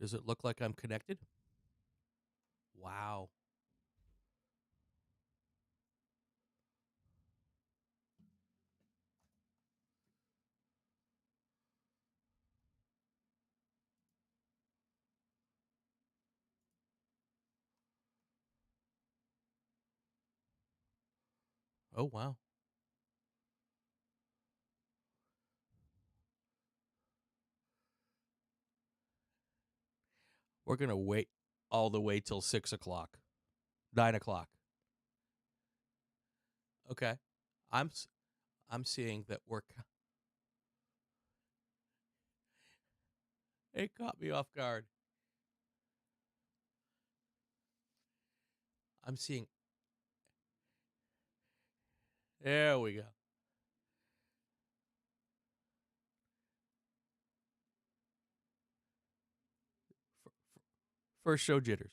Does it look like I'm connected? Wow. Oh, wow. We're going to wait all the way till 6 o'clock, 9 o'clock. Okay. I'm seeing that it caught me off guard. I'm seeing, there we go. First show jitters.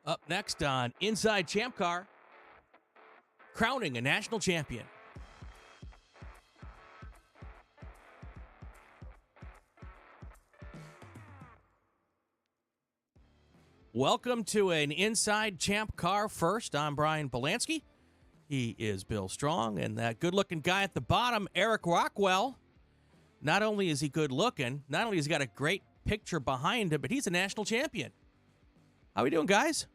Up next on Inside ChampCar, crowning a national champion. Welcome to an Inside ChampCar First. I'm Brian Bielanski. He is Bill Strong, and that good-looking guy at the bottom, Eric Rockwell. Not only is he good-looking, not only has he got a great picture behind him, but he's a national champion. How we doing, guys?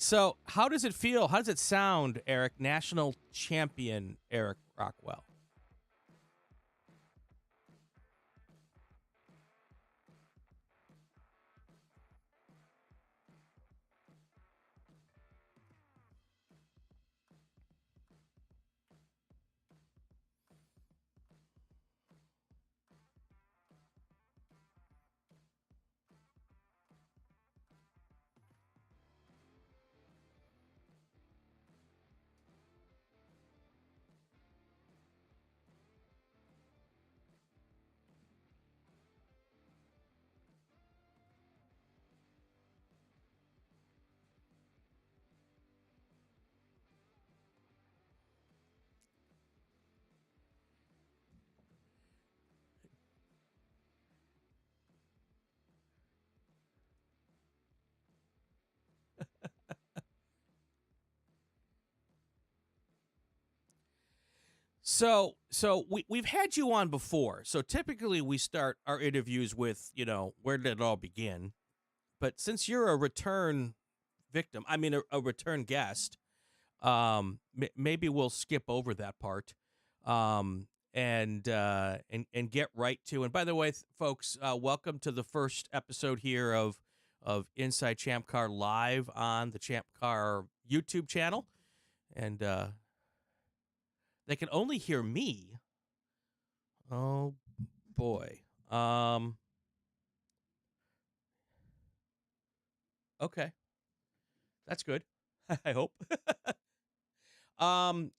So, how does it feel? How does it sound, Eric? National champion Eric Rockwell. So we've had you on before. So typically we start our interviews with, where did it all begin? But since you're a return victim, I mean a return guest, maybe we'll skip over that part, and get right to. And by the way, folks, welcome to the first episode here of Inside ChampCar live on the ChampCar YouTube channel, and they can only hear me. Oh boy. Okay, that's good. I hope.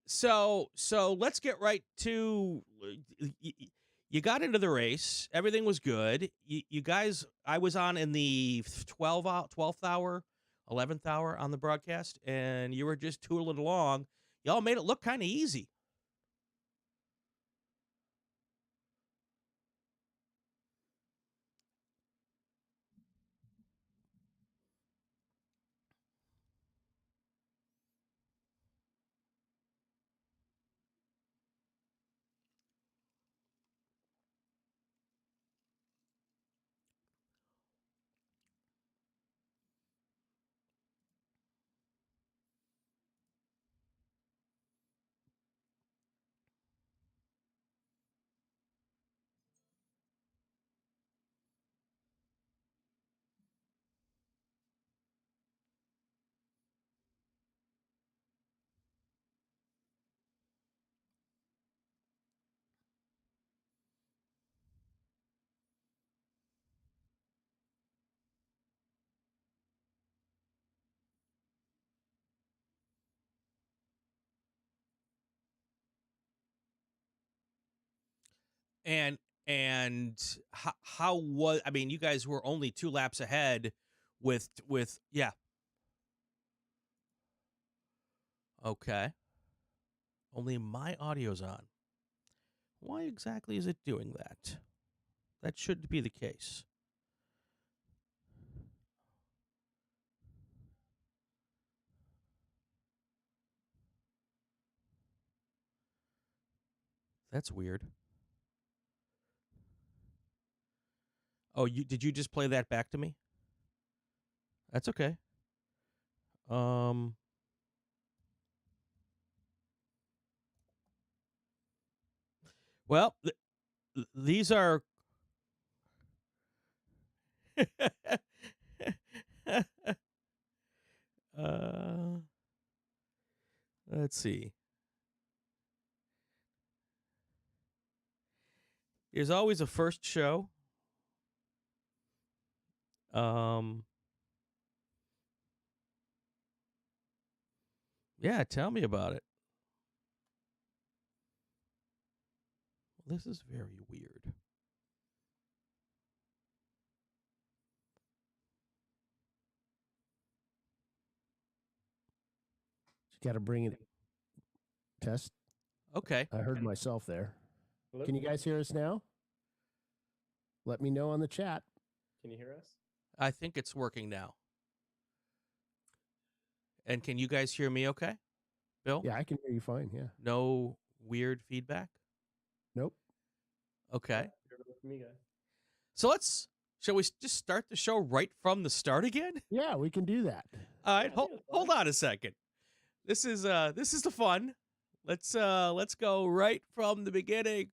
So let's get right to. You got into the race. Everything was good. You guys, I was on in the 12th hour, 11th hour on the broadcast, and you were just tooling along. Y'all made it look kind of easy. And how was, I mean, you guys were only 2 laps ahead with yeah. Okay. Only my audio's on. Why exactly is it doing that? That shouldn't be the case. That's weird. Oh, did you just play that back to me? That's okay. Well, these are uh let's see. There's always a first show. Yeah, tell me about it. This is very weird. You got to bring it. Test. Okay. I heard myself there. Hello? Can you guys hear us now? Let me know on the chat. Can you hear us? I think it's working now. And can you guys hear me okay? Bill? Yeah, I can hear you fine. Yeah. No weird feedback? Nope. Okay. For me, guys. So shall we just start the show right from the start again? Yeah, we can do that. All right, hold on a second. This is the fun. Let's go right from the beginning.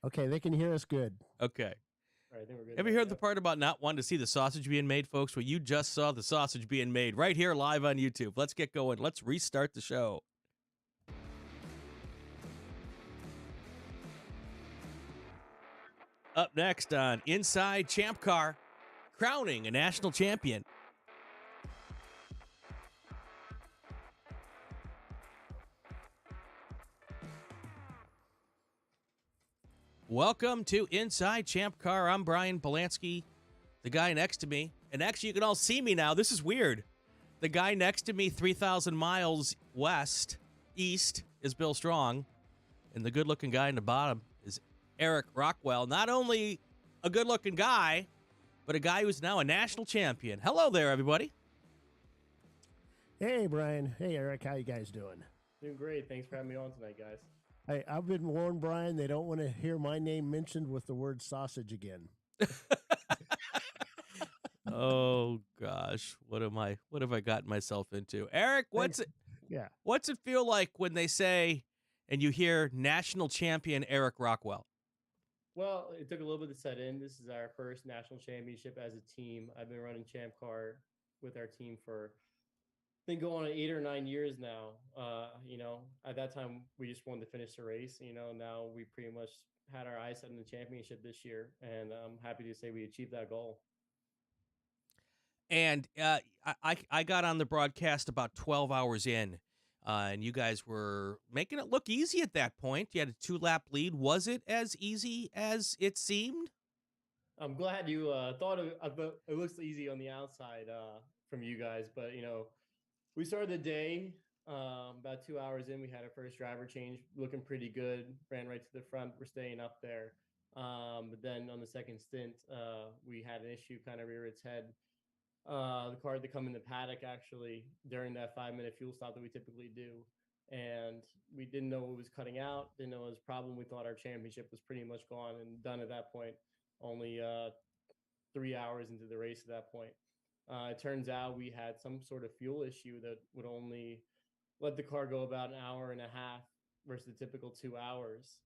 Okay, they can hear us good. Okay. All right, I think we're good. Have you heard the part about not wanting to see the sausage being made, folks? Well, you just saw the sausage being made right here live on YouTube. Let's get going. Let's restart the show. Up next on Inside ChampCar, crowning a national champion. Welcome to Inside ChampCar. I'm Brian Bielanski. The guy next to me, and actually you can all see me now. This is weird. The guy next to me, 3,000 miles east, is Bill Strong. And the good-looking guy in the bottom is Eric Rockwell. Not only a good-looking guy, but a guy who's now a national champion. Hello there, everybody. Hey, Brian. Hey, Eric. How you guys doing? Doing great. Thanks for having me on tonight, guys. Hey, I've been warned, Brian, they don't want to hear my name mentioned with the word sausage again. Oh gosh, what have I gotten myself into? Eric, what's it feel like when they say and you hear national champion Eric Rockwell? Well, it took a little bit to set in. This is our first national championship as a team. I've been running ChampCar with our team for been going on 8 or 9 years now. At that time we just wanted to finish the race. Now we pretty much had our eyes set on the championship this year, and I'm happy to say we achieved that goal. And I got on the broadcast about 12 hours in, and you guys were making it look easy at that point. You had a 2-lap lead. Was it as easy as it seemed? I'm glad you thought it looks easy on the outside from you guys, but we started the day about 2 hours in. We had our first driver change, looking pretty good. Ran right to the front. We're staying up there. But then on the second stint, we had an issue kind of rear its head. The car had to come in the paddock actually during that 5-minute fuel stop that we typically do. And we didn't know what was cutting out, didn't know it was a problem. We thought our championship was pretty much gone and done at that point. Only 3 hours into the race at that point. It turns out we had some sort of fuel issue that would only let the car go about an hour and a half versus the typical 2 hours.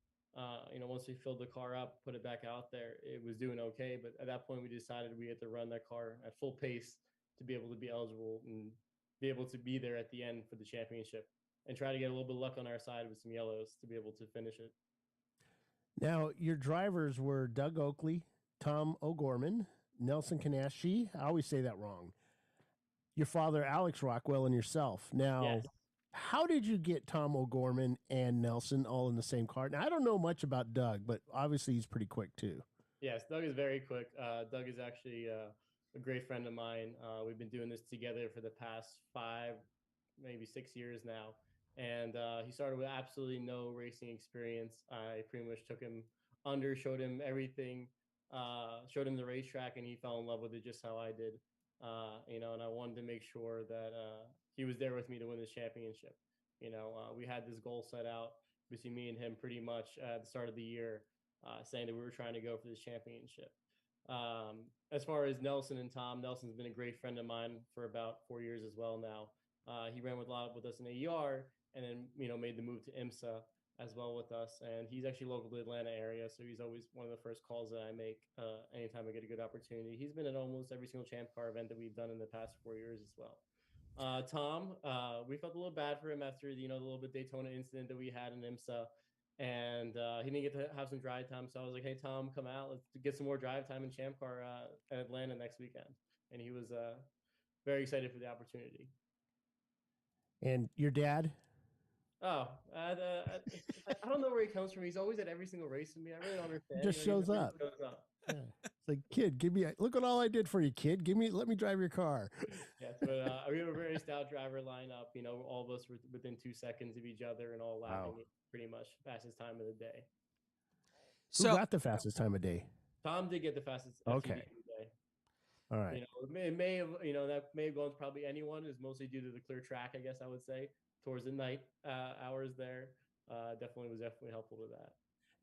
Once we filled the car up, put it back out there, it was doing okay. But at that point, we decided we had to run that car at full pace to be able to be eligible and be able to be there at the end for the championship and try to get a little bit of luck on our side with some yellows to be able to finish it. Now, your drivers were Doug Oakley, Tom O'Gorman, Nelson Kanashi. I always say that wrong. Your father, Alex Rockwell, and yourself. Now, Yes. How did you get Tom O'Gorman and Nelson all in the same car? Now, I don't know much about Doug, but obviously he's pretty quick too. Yes, Doug is very quick. Doug is actually a great friend of mine. We've been doing this together for the past 5, maybe 6 years now. And he started with absolutely no racing experience. I pretty much took him under, showed him everything, showed him the racetrack, and he fell in love with it just how I did. And I wanted to make sure that he was there with me to win this championship. We had this goal set out between me and him pretty much at the start of the year, saying that we were trying to go for this championship. As far as Nelson and Tom, Nelson's been a great friend of mine for about 4 years as well now. He ran with a lot with us in AER, and then made the move to IMSA as well with us. And he's actually local to the Atlanta area, so he's always one of the first calls that I make anytime I get a good opportunity. He's been at almost every single ChampCar event that we've done in the past 4 years as well. Tom, we felt a little bad for him after the little bit Daytona incident that we had in IMSA, and he didn't get to have some drive time. So I was like, "Hey, Tom, come out. Let's get some more drive time in ChampCar at Atlanta next weekend." And he was very excited for the opportunity. And your dad? Oh, I don't know where he comes from. He's always at every single race with me. I really don't understand. Just shows up. Yeah. It's like, kid, look at all I did for you, kid. Let me drive your car. Yes, but we have a very stout driver lineup. All of us were within 2 seconds of each other and all lapping pretty much fastest time of the day. Who got the fastest time of day? Tom did get the fastest okay. of the day. All right. It may have, that may have gone to probably anyone. Is mostly due to the clear track, I guess I would say, towards the night hours there. Was definitely helpful to that.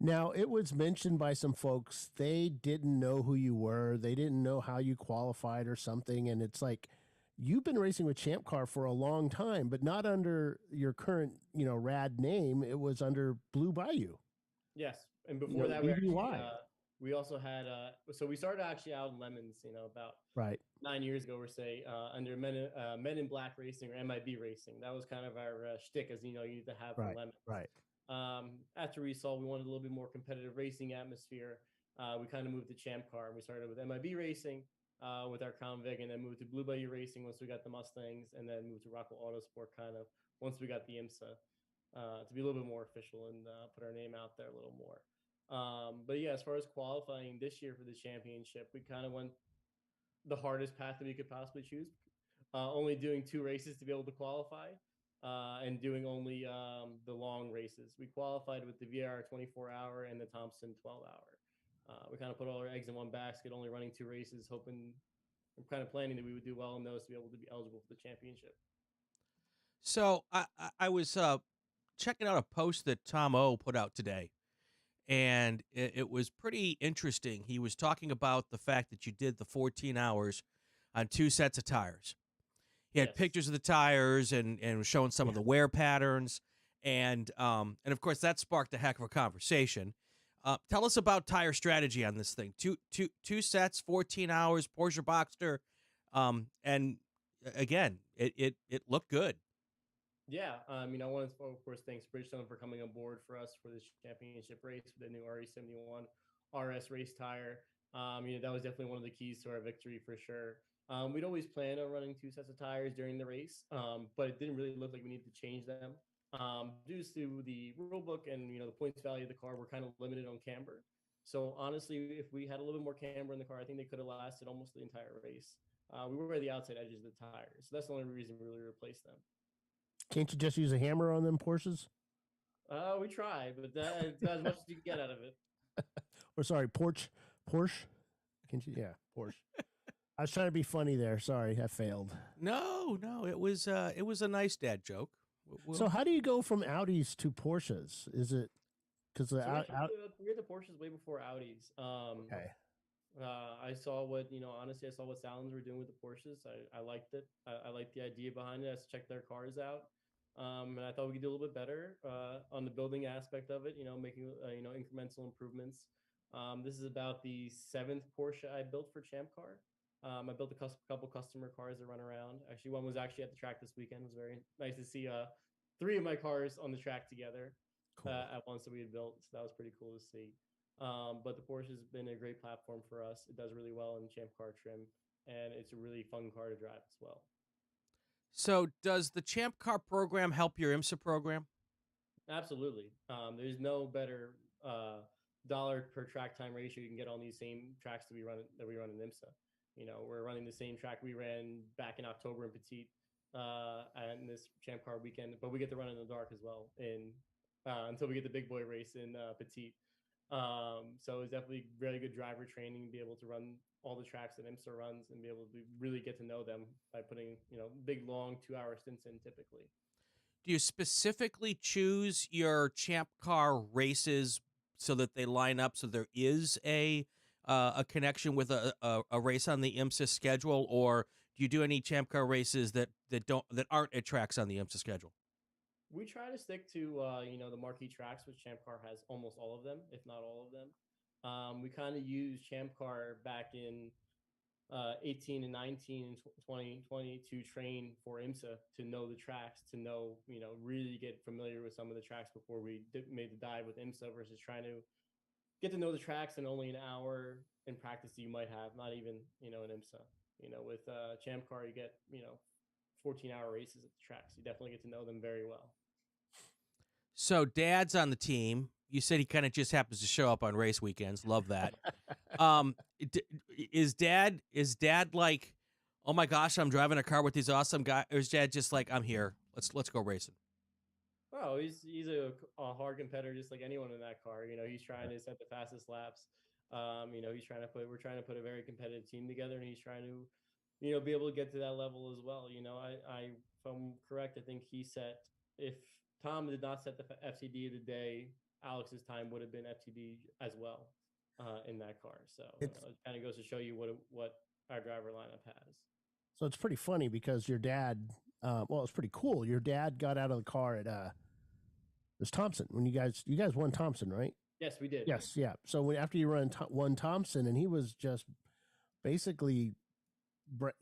Now, it was mentioned by some folks, they didn't know who you were. They didn't know how you qualified or something. And it's like, you've been racing with ChampCar for a long time, but not under your current, rad name. It was under Blue Bayou. Yes. And before that, we also had, so we started actually out in Lemons, about 9 years ago, under Men in Black Racing, or MIB Racing. That was kind of our shtick, as you need to have for Lemons. Right. After we wanted a little bit more competitive racing atmosphere, we kind of moved to ChampCar, and we started with MIB Racing with our Crown Vic, and then moved to Blue Bayou Racing once we got the Mustangs, and then moved to Rockwell Autosport kind of once we got the IMSA to be a little bit more official and put our name out there a little more. But yeah, as far as qualifying this year for the championship, we kind of went the hardest path that we could possibly choose, only doing 2 races to be able to qualify. And doing only the long races. We qualified with the VIR 24-hour and the Thompson 12-hour. We kind of put all our eggs in one basket, only running 2 races, kind of planning that we would do well in those to be able to be eligible for the championship. So I was checking out a post that Tom O put out today, and it was pretty interesting. He was talking about the fact that you did the 14 hours on 2 sets of tires. He had pictures of the tires and was showing some of the wear patterns. And of course, that sparked a heck of a conversation. Tell us about tire strategy on this thing. Two sets, 14 hours, Porsche Boxster. And again, it looked good. Yeah. I want to, of course, thanks Bridgestone for coming on board for us for this championship race with the new RE71 RS race tire. That was definitely one of the keys to our victory for sure. We'd always plan on running 2 sets of tires during the race, but it didn't really look like we needed to change them. Due to the rule book and the points value of the car, we're kind of limited on camber. So honestly, if we had a little bit more camber in the car, I think they could have lasted almost the entire race. We were at the outside edges of the tires, so that's the only reason we really replaced them. Can't you just use a hammer on them Porsches? We tried, but that's as much as you can get out of it. Or sorry, Porsche. Can't you? Yeah, Porsche. I was trying to be funny there. Sorry, I failed. No, it was a nice dad joke. So how do you go from Audis to Porsches? Is it because we had the Porsches way before Audis? Okay. I saw what honestly, I saw what Salons were doing with the Porsches. I liked it. I liked the idea behind it. I checked their cars out, and I thought we could do a little bit better on the building aspect of it. Making incremental improvements. This is about the 7th Porsche I built for ChampCar. I built a couple customer cars that run around. Actually, one was actually at the track this weekend. It was very nice to see 3 of my cars on the track together at once that we had built. So that was pretty cool to see. But the Porsche has been a great platform for us. It does really well in ChampCar trim, and it's a really fun car to drive as well. So does the ChampCar program help your IMSA program? Absolutely. There's no better dollar per track time ratio you can get on these same tracks that we run in IMSA. We're running the same track we ran back in October in Petite and this ChampCar weekend, but we get to run in the dark as well in until we get the big boy race in Petite. So it's definitely really good driver training, be able to run all the tracks that IMSA runs and be able to really get to know them by putting, big, long 2 hour stints in typically. Do you specifically choose your ChampCar races so that they line up so there is a connection with a race on the IMSA schedule, or do you do any ChampCar races that aren't at tracks on the IMSA schedule? We try to stick to the marquee tracks, which ChampCar has almost all of them, if not all of them. We kind of use ChampCar back in 18 and 19 and 2020 to train for IMSA, to know the tracks, to know, really get familiar with some of the tracks before we made the dive with IMSA, versus trying to get to know the tracks in only an hour in practice that you might have, not even, in IMSA. With ChampCar, you get, 14-hour races at the tracks. You definitely get to know them very well. So Dad's on the team. You said he kind of just happens to show up on race weekends. Love that. Is Dad like, oh my gosh, I'm driving a car with these awesome guys? Or is Dad just like, I'm here, let's go racing? Oh, he's a hard competitor, just like anyone in that car. He's trying to set the fastest laps. We're trying to put a very competitive team together, and he's trying to, be able to get to that level as well. If I'm correct, I think he set, if Tom did not set the FTD of the day, Alex's time would have been FTD as well in that car. So it kind of goes to show you what our driver lineup has. So it's pretty funny because your dad, it's pretty cool. Your dad got out of the car at it was Thompson when you guys won Thompson, right? Yes, we did. Yes, yeah. So after you won Thompson, and he was just basically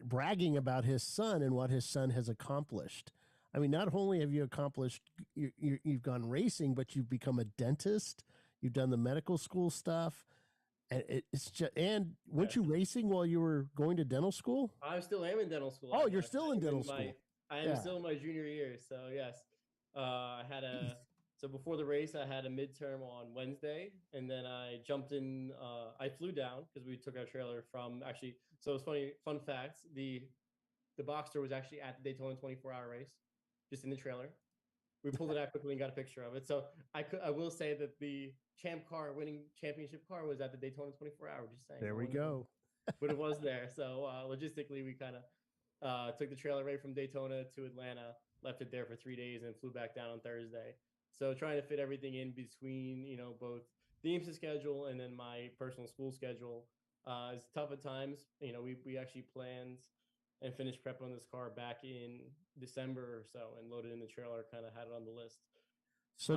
bragging about his son and what his son has accomplished. I mean, not only have you accomplished, you've gone racing, but you've become a dentist. You've done the medical school stuff, and it's just. And weren't you racing while you were going to dental school? I still am in dental school. Oh, you're still in dental school. I am still in my junior year. So yes, So before the race, I had a midterm on Wednesday, and then I jumped in. I flew down because we took our trailer from actually. So it's funny. Fun facts: the Boxster was actually at the Daytona 24-hour race, just in the trailer. We pulled it out quickly and got a picture of it. So I will say that the ChampCar winning championship car was at the Daytona 24-hour. Just saying. There we go. But it was there. So logistically, we kind of took the trailer right from Daytona to Atlanta, left it there for 3 days, and flew back down on Thursday. So trying to fit everything in between, both the IMSA schedule and then my personal school schedule is tough at times. We actually planned and finished prep on this car back in December or so, and loaded in the trailer, kind of had it on the list. So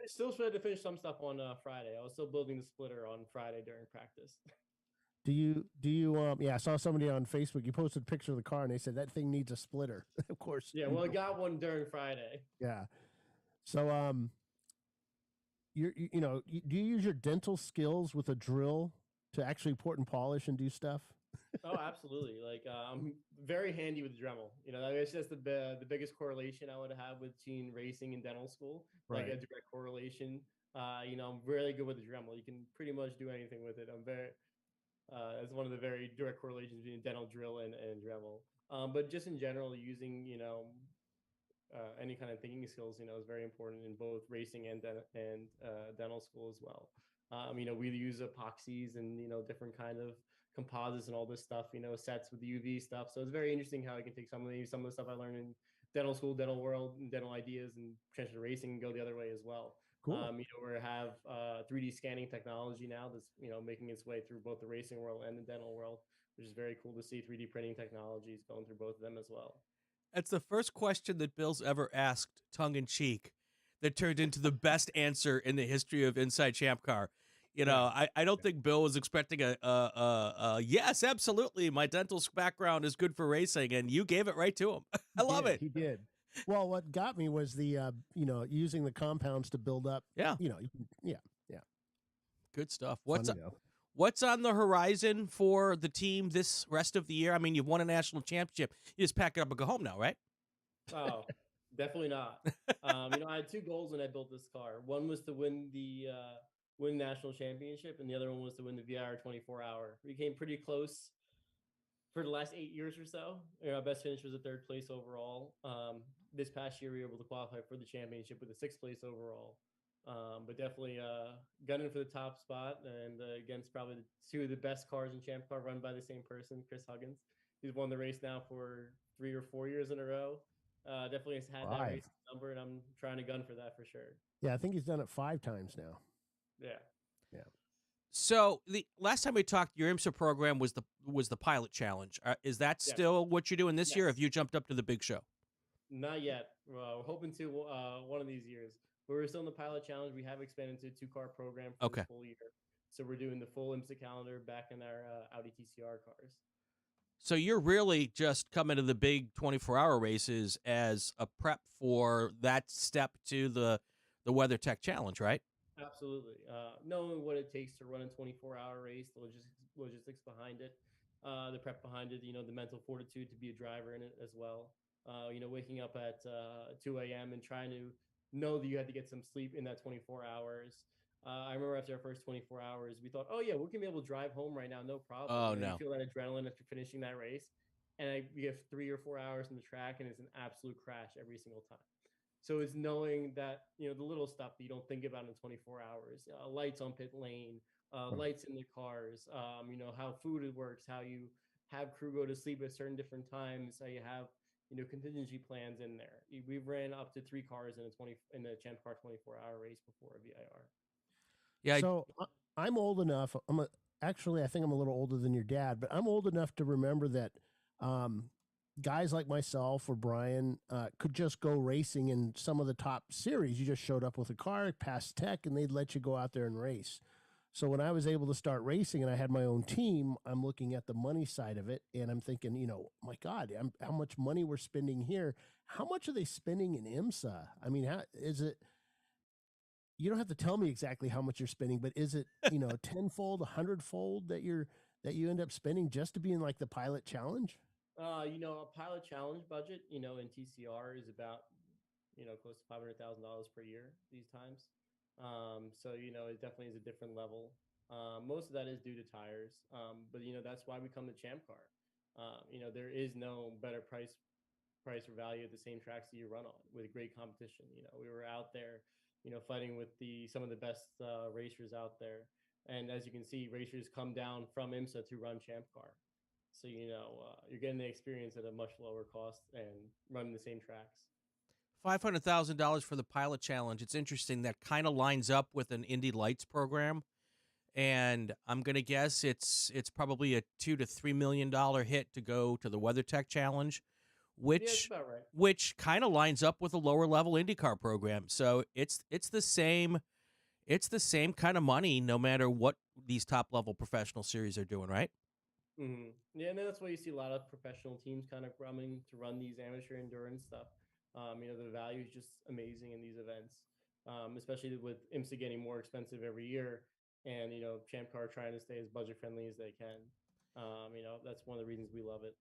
still tried to finish some stuff on Friday. I was still building the splitter on Friday during practice. Do you I saw somebody on Facebook, you posted a picture of the car and they said that thing needs a splitter. Of course. Yeah, well, I got one during Friday. Yeah. So do you use your dental skills with a drill to actually port and polish and do stuff? Oh, absolutely. Like I'm very handy with Dremel. It's just the biggest correlation I would have between racing and dental school. Right. Like a direct correlation. I'm really good with the Dremel. You can pretty much do anything with it. I'm very it's one of the very direct correlations between dental drill and Dremel. But just in general, using any kind of thinking skills, is very important in both racing and dental school as well. We use epoxies and different kind of composites and all this stuff. Sets with UV stuff. So it's very interesting how I can take some of the stuff I learned in dental school, dental world, and dental ideas, and transfer to racing and go the other way as well. Cool. We have 3D scanning technology now that's making its way through both the racing world and the dental world, which is very cool to see 3D printing technologies going through both of them as well. That's the first question that Bill's ever asked, tongue in cheek, that turned into the best answer in the history of Inside ChampCar. I don't think Bill was expecting a yes, absolutely. My dental background is good for racing, and you gave it right to him. I love it. He did. Well, what got me was the using the compounds to build up. Yeah. Yeah. Good stuff. What's on the horizon for the team this rest of the year? I mean, you've won a national championship. You just pack it up and go home now, right? Oh, definitely not. I had two goals when I built this car. One was to win the win national championship, and the other one was to win the VIR 24 hour. We came pretty close for the last 8 years or so. Our best finish was a third place overall. This past year, we were able to qualify for the championship with a sixth place overall. But definitely gunning for the top spot and against probably two of the best cars in Champ Car run by the same person, Chris Huggins. He's won the race now for 3 or 4 years in a row. Definitely has had that 5. race number, and I'm trying to gun for that for sure. Yeah, I think he's done it 5 times now. Yeah. Yeah. So the last time we talked, your IMSA program was the pilot challenge. Is that Yes. still what you're doing this year? Or Yes. have you jumped up to the big show? Not yet. We're hoping to one of these years. But we're still in the pilot challenge. We have expanded to a 2 car program for Okay. this full year. So we're doing the full IMSA calendar back in our Audi TCR cars. So you're really just coming to the big 24-hour races as a prep for that step to the WeatherTech Challenge, right? Absolutely. Knowing what it takes to run a 24-hour race, the logistics behind it, the prep behind it, the mental fortitude to be a driver in it as well. Waking up at 2 a.m. and trying to know that you had to get some sleep in that 24 hours. I remember after our first 24 hours, we thought, oh, yeah, we're going to be able to drive home right now. No problem. Oh, You no. feel that adrenaline after finishing that race. And we have 3 or 4 hours on the track, and it's an absolute crash every single time. So it's knowing that, the little stuff that you don't think about in 24 hours, lights on pit lane, lights in the cars, how food works, how you have crew go to sleep at certain different times, how you have, contingency plans in there. We've ran up to 3 cars in a Champ Car 24-hour race before a VIR. Yeah. So I'm old enough. Actually, I think I'm a little older than your dad, but I'm old enough to remember that guys like myself or Brian could just go racing in some of the top series. You just showed up with a car, passed tech, and they'd let you go out there and race. So when I was able to start racing and I had my own team, I'm looking at the money side of it, and I'm thinking, my God, how much money we're spending here. How much are they spending in IMSA? I mean, how is it? You don't have to tell me exactly how much you're spending, but is it, tenfold, 100-fold that you end up spending just to be in like the pilot challenge? A pilot challenge budget, in TCR is about, close to $500,000 per year these times. So, it definitely is a different level. Most of that is due to tires. But, that's why we come to Champ Car. There is no better price or value at the same tracks that you run on with great competition. We were out there, fighting with some of the best racers out there. And as you can see, racers come down from IMSA to run Champ Car. So, you're getting the experience at a much lower cost and running the same tracks. $500,000 for the pilot challenge. It's interesting. That kind of lines up with an Indy Lights program, and I'm gonna guess it's probably a $2 to $3 million hit to go to the WeatherTech Challenge, Yeah, that's about right. which kind of lines up with a lower level IndyCar program. So it's the same kind of money no matter what these top level professional series are doing, right? Yeah, and that's why you see a lot of professional teams kind of coming to run these amateur endurance stuff. The value is just amazing in these events, especially with IMSA getting more expensive every year, and Champ Car trying to stay as budget friendly as they can. That's one of the reasons we love it.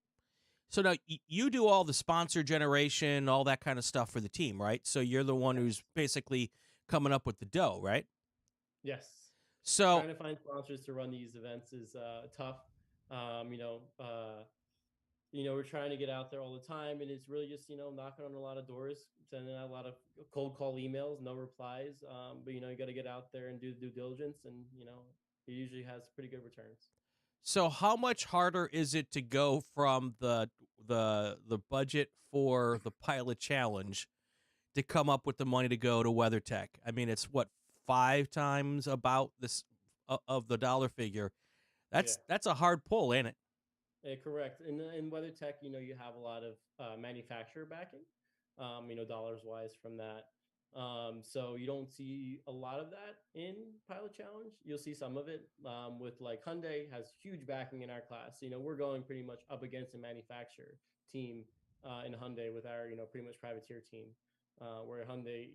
So now you do all the sponsor generation, all that kind of stuff for the team, right? So you're the one who's basically coming up with the dough, right? Yes. So Trying to find sponsors to run these events is tough. Um, you know, uh, we're trying to get out there all the time, and it's really just knocking on a lot of doors, sending out a lot of cold call emails, no replies. But you got to get out there and do the due diligence, and it usually has pretty good returns. So how much harder is it to go from the budget for the pilot challenge to come up with the money to go to WeatherTech? I mean, it's what, 5 times about this of the dollar figure. Yeah. That's a hard pull, ain't it? Correct. In WeatherTech, you have a lot of manufacturer backing, dollars wise from that. So you don't see a lot of that in Pilot Challenge. You'll see some of it with like Hyundai has huge backing in our class. We're going pretty much up against a manufacturer team in Hyundai with our, pretty much privateer team, where Hyundai,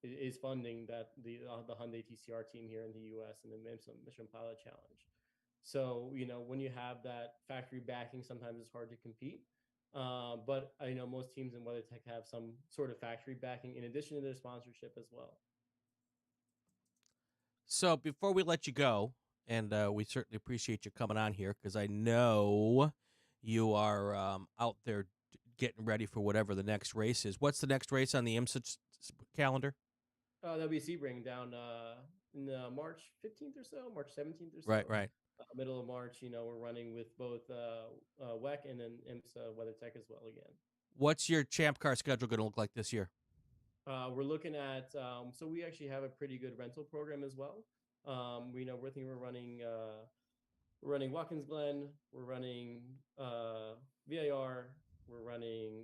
is funding that the Hyundai TCR team here in the U.S. and the Mission Pilot Challenge. So, when you have that factory backing, sometimes it's hard to compete. But I know most teams in WeatherTech have some sort of factory backing in addition to their sponsorship as well. So before we let you go, and we certainly appreciate you coming on here because I know you are out there getting ready for whatever the next race is. What's the next race on the IMSA calendar? That'll be Sebring down in March 15th or so, March 17th or so. Right. Middle of March, we're running with both WEC and then IMSA WeatherTech as well again. What's your ChampCar schedule going to look like this year? We're looking at so we actually have a pretty good rental program as well. We're running Watkins Glen, we're running VIR, we're running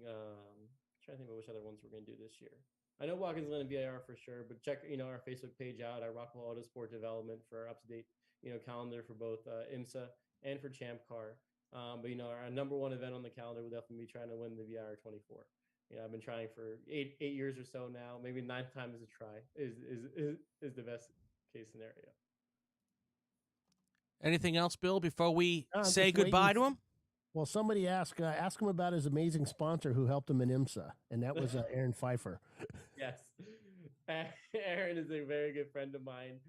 trying to think of which other ones we're going to do this year. I know Watkins Glen and VIR for sure, but check our Facebook page out at Rockwell Autosport Development for our up-to-date calendar for both IMSA and for ChampCar. But our number one event on the calendar will definitely be trying to win the VIR 24. I've been trying for eight years or so now. Maybe 9th time is a try is the best case scenario. Anything else, Bill, before we I'm say just goodbye waiting. to him? Well, somebody ask him about his amazing sponsor who helped him in IMSA, and that was Aaron Pfeiffer. Yes, Aaron is a very good friend of mine.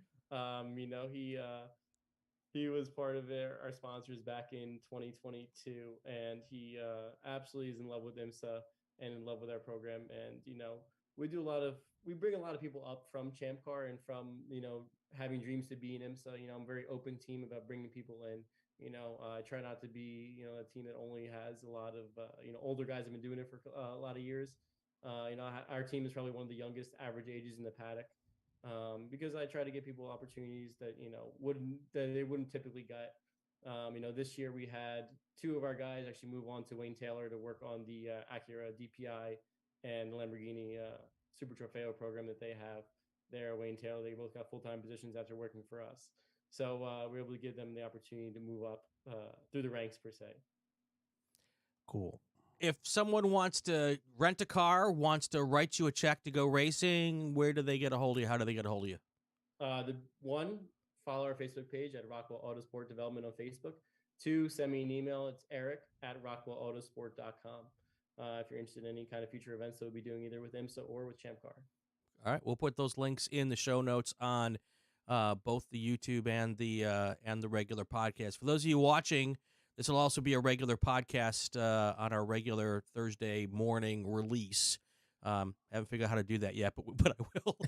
He was part of our sponsors back in 2022, and he absolutely is in love with IMSA and in love with our program. And we bring a lot of people up from ChampCar and from having dreams to be in IMSA. I'm a very open team about bringing people in. I try not to be a team that only has a lot of older guys have been doing it for a lot of years. Our team is probably one of the youngest average ages in the paddock. Because I try to give people opportunities that they wouldn't typically get. This year we had 2 of our guys actually move on to Wayne Taylor to work on the Acura DPI and the Lamborghini Super Trofeo program that they have there at Wayne Taylor. They both got full-time positions after working for us, so we're able to give them the opportunity to move up through the ranks per se. Cool. If someone wants to rent a car, wants to write you a check to go racing, where do they get a hold of you? How do they get a hold of you? Follow our Facebook page at Rockwell Autosport Development on Facebook. 2, send me an email. It's eric@rockwellautosport.com. If you're interested in any kind of future events that we'll be doing either with IMSA or with ChampCar. All right, we'll put those links in the show notes on both the YouTube and the regular podcast. For those of you watching, this will also be a regular podcast on our regular Thursday morning release. Haven't figured out how to do that yet, but I will.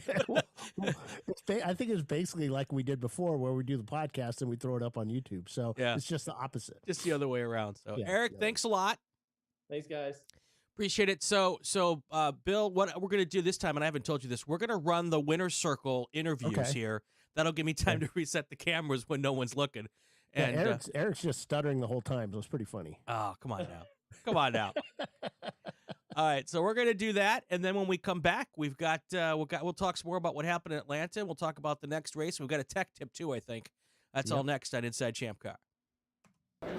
I think it's basically like we did before, where we do the podcast and we throw it up on YouTube. So yeah. It's just the opposite. Just the other way around. So yeah, Eric, thanks a lot. Thanks, guys. Appreciate it. So, Bill, what we're going to do this time, and I haven't told you this, we're going to run the Winner's Circle interviews here. That'll give me time to reset the cameras when no one's looking. And Eric's just stuttering the whole time, so it's pretty funny. Oh, come on now. All right, so we're going to do that, and then when we come back, we'll talk some more about what happened in Atlanta. We'll talk about the next race. We've got a tech tip too, I think. That's all next on Inside ChampCar.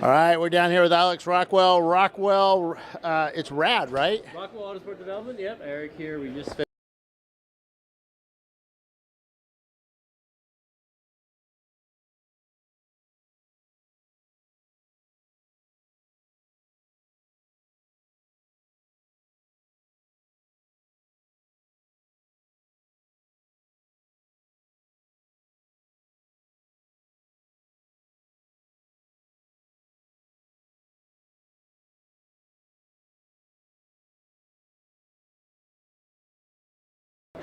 All right, we're down here with Alex Rockwell. Rockwell, it's rad, right? Rockwell Autosport Development. Yep, Eric here. We just finished.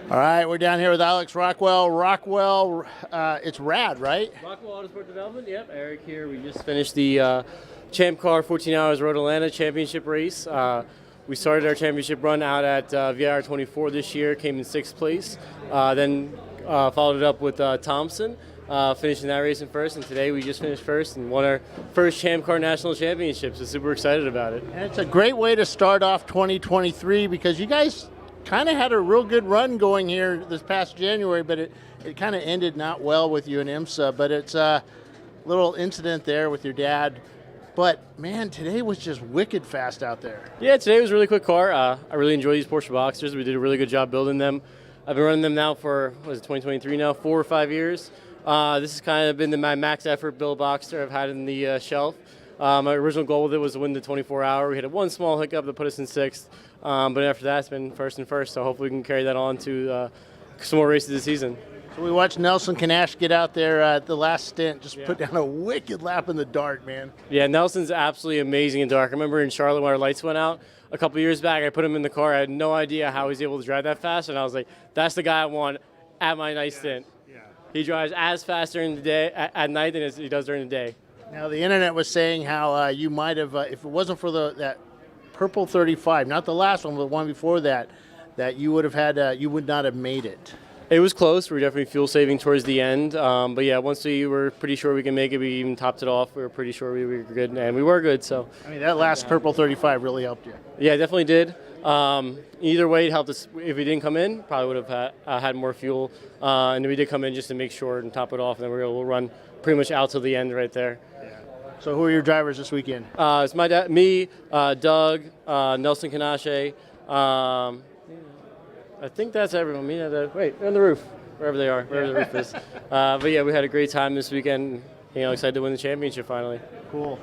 All right, we're down here with Alex Rockwell. Rockwell, it's rad, right? Rockwell Autosport Development. Yep, Eric here. We just finished the ChampCar 14 Hours Road Atlanta Championship race. We started our championship run out at VIR 24 this year, came in 6th place. Then followed it up with Thompson, finishing that race in first. And today we just finished first and won our first ChampCar National Championship. So super excited about it. And it's a great way to start off 2023 because you guys kind of had a real good run going here this past January, but it kind of ended not well with you in IMSA. But it's a little incident there with your dad. But, man, today was just wicked fast out there. Yeah, today was a really quick car. I really enjoy these Porsche Boxsters. We did a really good job building them. I've been running them now for, 2023 now, 4 or 5 years. This has kind of been my max effort build Boxster I've had in the shelf. My original goal with it was to win the 24-hour. We had one small hiccup that put us in 6th, but after that, it's been first and first. So hopefully we can carry that on to some more races this season. So we watched Nelson Kanash get out there at the last stint, just put down a wicked lap in the dark, man. Yeah, Nelson's absolutely amazing in dark. I remember in Charlotte when our lights went out a couple years back, I put him in the car. I had no idea how he's able to drive that fast, and I was like, that's the guy I want at my night stint. Yeah. He drives as fast during the day at night than as he does during the day. Now, the internet was saying how you might have, if it wasn't for that purple 35, not the last one, but the one before that, that you would have had, you would not have made it. It was close. We were definitely fuel saving towards the end. But yeah, once we were pretty sure we could make it, we even topped it off. We were pretty sure we were good, and we were good. So I mean, that last purple 35 really helped you. Yeah, it definitely did. Either way, it helped us. If we didn't come in, probably would have had more fuel. And we did come in just to make sure and top it off, and then we were able to run pretty much out to the end right there. Yeah. So who are your drivers this weekend? It's my dad, me, Doug, Nelson Kanache. I think that's everyone. Me and Dad. Wait, they're on the roof, wherever they are, wherever the roof is. But yeah, we had a great time this weekend. Excited to win the championship finally. Cool.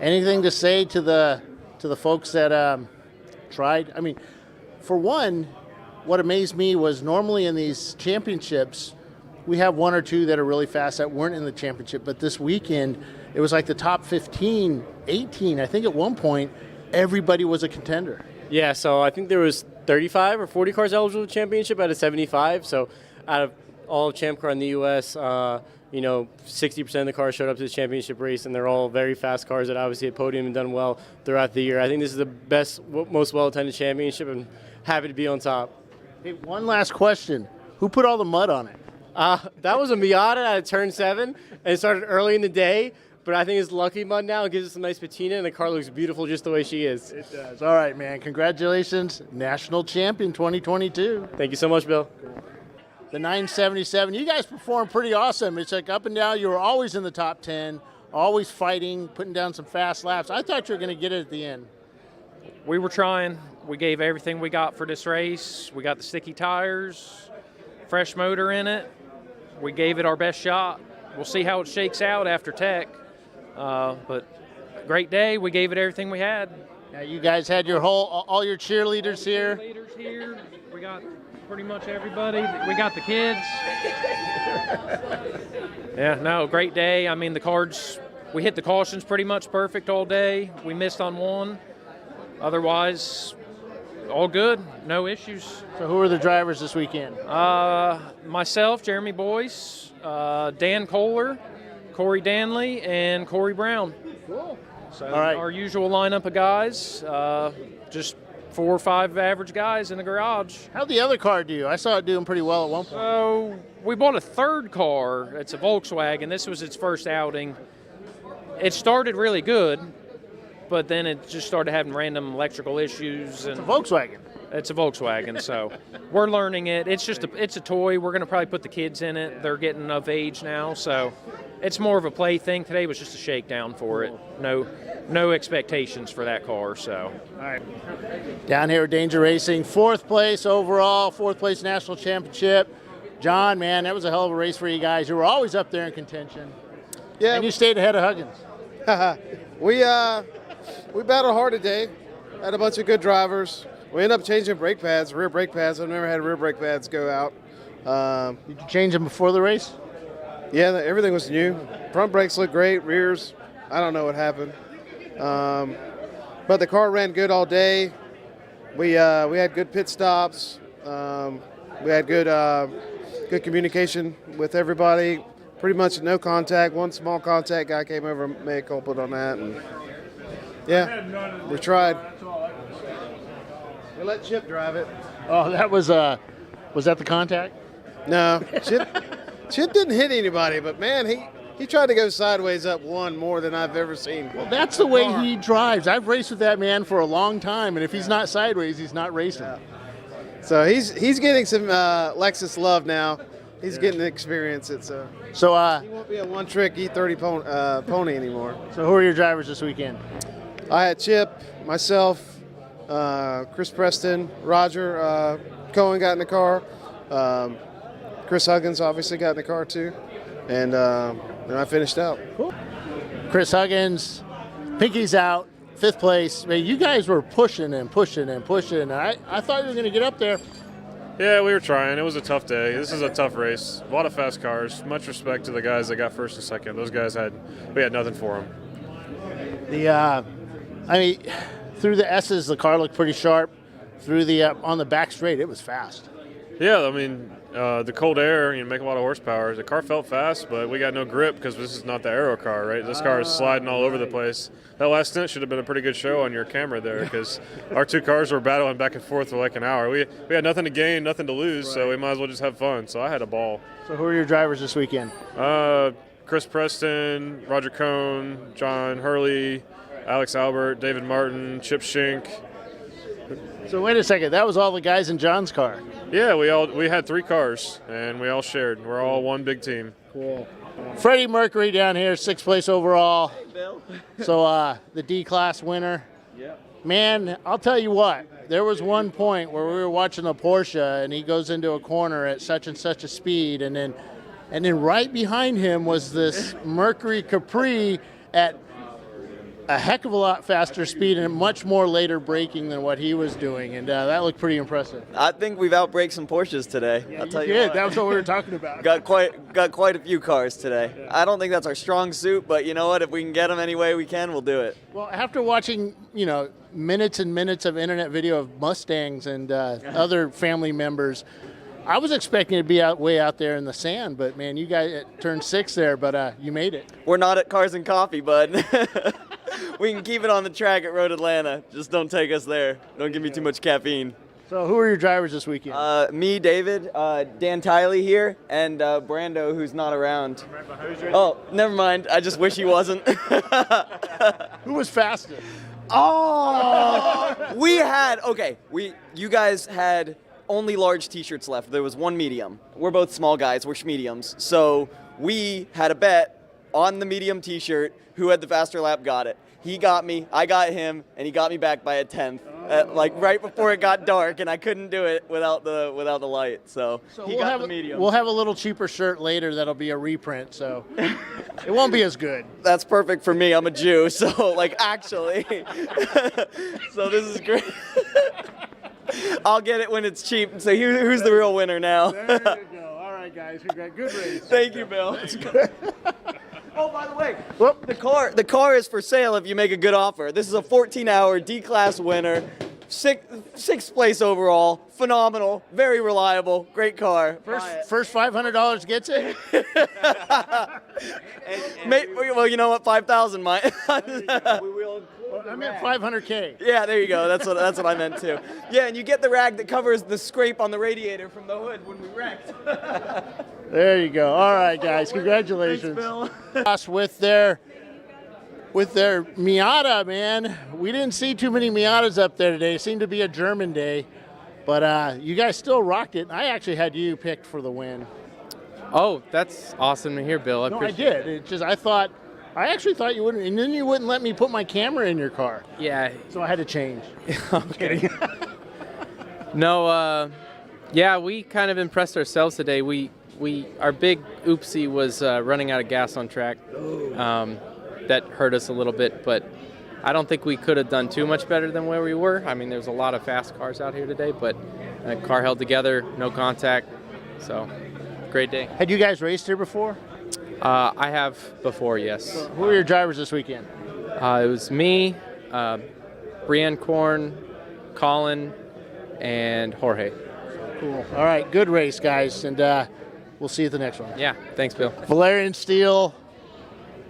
Anything to say to the folks that tried? I mean, for one, what amazed me was normally in these championships, we have one or two that are really fast that weren't in the championship. But this weekend, it was like the top 15, 18. I think at one point, everybody was a contender. Yeah, so I think there was 35 or 40 cars eligible for the championship out of 75. So out of all of ChampCar in the U.S., 60% of the cars showed up to the championship race, and they're all very fast cars that obviously hit podium and done well throughout the year. I think this is the best, most well-attended championship, and happy to be on top. Hey, one last question. Who put all the mud on it? That was a Miata at Turn 7, and it started early in the day. But I think it's lucky mud now. It gives us a nice patina, and the car looks beautiful just the way she is. It does. All right, man. Congratulations. National champion 2022. Thank you so much, Bill. The 977. You guys performed pretty awesome. It's like up and down. You were always in the top 10, always fighting, putting down some fast laps. I thought you were going to get it at the end. We were trying. We gave everything we got for this race. We got the sticky tires, fresh motor in it. We gave it our best shot. We'll see how it shakes out after tech. But great day. We gave it everything we had. Now you guys had your all your cheerleaders here. Cheerleaders here. We got pretty much everybody. We got the kids. Yeah, no, great day. I mean, the cards, we hit the cautions pretty much perfect all day. We missed on one. Otherwise, all good. No issues. So who are the drivers this weekend? Myself, Jeremy Boyce, Dan Kohler, Corey Danley, and Corey Brown. Cool. So all right. Our usual lineup of guys, just 4 or 5 average guys in the garage. How'd the other car do? I saw it doing pretty well at one point. So we bought a third car. It's a Volkswagen. This was its first outing. It started really good, but then it just started having random electrical issues. It's a Volkswagen. It's a Volkswagen, so we're learning it. It's just it's a toy. We're going to probably put the kids in it. They're getting of age now, so it's more of a play thing. Today was just a shakedown for it. No expectations for that car. So all right. Down here at Danger Racing, 4th place overall, 4th place national championship. John, man, that was a hell of a race for you guys. You were always up there in contention. Yeah, and you stayed ahead of Huggins. we battled hard today. Had a bunch of good drivers. We ended up changing brake pads, rear brake pads. I've never had rear brake pads go out. Did you change them before the race? Yeah, everything was new. Front brakes look great. Rears, I don't know what happened. But the car ran good all day. We had good pit stops. We had good communication with everybody. Pretty much no contact. One small contact guy came over and made a culprit on that. And yeah, we tried. We let Chip drive it. Oh, that was that the contact? No, Chip didn't hit anybody, but man, he tried to go sideways up one more than I've ever seen. Well, that's the way he drives. I've raced with that man for a long time, and if he's not sideways, he's not racing. Yeah. So he's getting some Lexus love now. He's getting to experience it. So he won't be a one-trick E30 pony anymore. So who are your drivers this weekend? I had Chip, myself, Chris Preston, Roger Cohen got in the car. Chris Huggins obviously got in the car too. And I finished out. Cool. Chris Huggins, Pinky's out, 5th place. Man, you guys were pushing and pushing and pushing. I thought you were going to get up there. Yeah, we were trying. It was a tough day. This is a tough race. A lot of fast cars. Much respect to the guys that got first and second. Those guys we had nothing for them. Through the S's, the car looked pretty sharp. Through the on the back straight, it was fast. Yeah, the cold air, make a lot of horsepower. The car felt fast, but we got no grip because this is not the aero car, right? This car is sliding all over the place. That last stint should have been a pretty good show on your camera there because our two cars were battling back and forth for like an hour. We had nothing to gain, nothing to lose, so we might as well just have fun. So I had a ball. So who are your drivers this weekend? Chris Preston, Roger Cohn, John Hurley, Alex Albert, David Martin, Chip Schink. So wait a second, that was all the guys in John's car. Yeah, we had 3 cars, and we all shared. We're all one big team. Cool. Freddie Mercury down here, 6th place overall. Hey, Bill. So the D-Class winner. Yep. Man, I'll tell you what, there was one point where we were watching a Porsche, and he goes into a corner at such and such a speed, and then right behind him was this Mercury Capri at a heck of a lot faster speed and much more later braking than what he was doing, and that looked pretty impressive. I think we've outbraked some Porsches today. Yeah, I'll tell you did. what. That was what we were talking about. got quite a few cars today. Yeah. I don't think that's our strong suit, but you know what? If we can get them any way we can, we'll do it. Well, after watching, minutes and minutes of internet video of Mustangs and other family members, I was expecting to be way out there in the sand, but man, you guys turned 6 there, but you made it. We're not at Cars and Coffee, bud. We can keep it on the track at Road Atlanta. Just don't take us there. Don't give me too much caffeine. So who are your drivers this weekend? Me, David, Dan Tiley here, and Brando, who's not around. Oh, never mind. I just wish he wasn't. Who was faster? Oh! You guys had only large t-shirts left. There was one medium. We're both small guys. We're schmediums. So we had a bet on the medium t-shirt. Who had the faster lap got it. He got me, I got him, and he got me back by a 10th. Right before it got dark, and I couldn't do it without the light. So he got the medium. We'll have a little cheaper shirt later that'll be a reprint, so it won't be as good. That's perfect for me. I'm a Jew, so actually. So this is great. I'll get it when it's cheap. So who's the real winner now? There you go. All right, guys. Good race. Thank you, Bill. Oh, by the way, Whoop. the car is for sale if you make a good offer. This is a 14-hour D-Class winner, sixth place overall, phenomenal, very reliable, great car. First $500 gets it. Well, you know what? 5,000 might. I meant 500K. Yeah, there you go. That's what I meant too. Yeah, and you get the rag that covers the scrape on the radiator from the hood when we wrecked. There you go. All right, guys. Congratulations. Thanks, Bill. with their Miata, man. We didn't see too many Miatas up there today. It seemed to be a German day. But you guys still rocked it. I actually had you picked for the win. Oh, that's awesome to hear, Bill. I did. It's just I actually thought you wouldn't, and then you wouldn't let me put my camera in your car. Yeah. So I had to change. Okay. No, yeah, we kind of impressed ourselves today. Our big oopsie was running out of gas on track. That hurt us a little bit, but I don't think we could have done too much better than where we were. I mean, there's a lot of fast cars out here today, but the car held together, no contact, so great day. Had you guys raced here before? I have before, yes. So who are your drivers this weekend? It was me, Brian Korn, Colin, and Jorge. Cool. All right, good race, guys, and we'll see you at the next one. Yeah, thanks, Bill. Valerian Steele.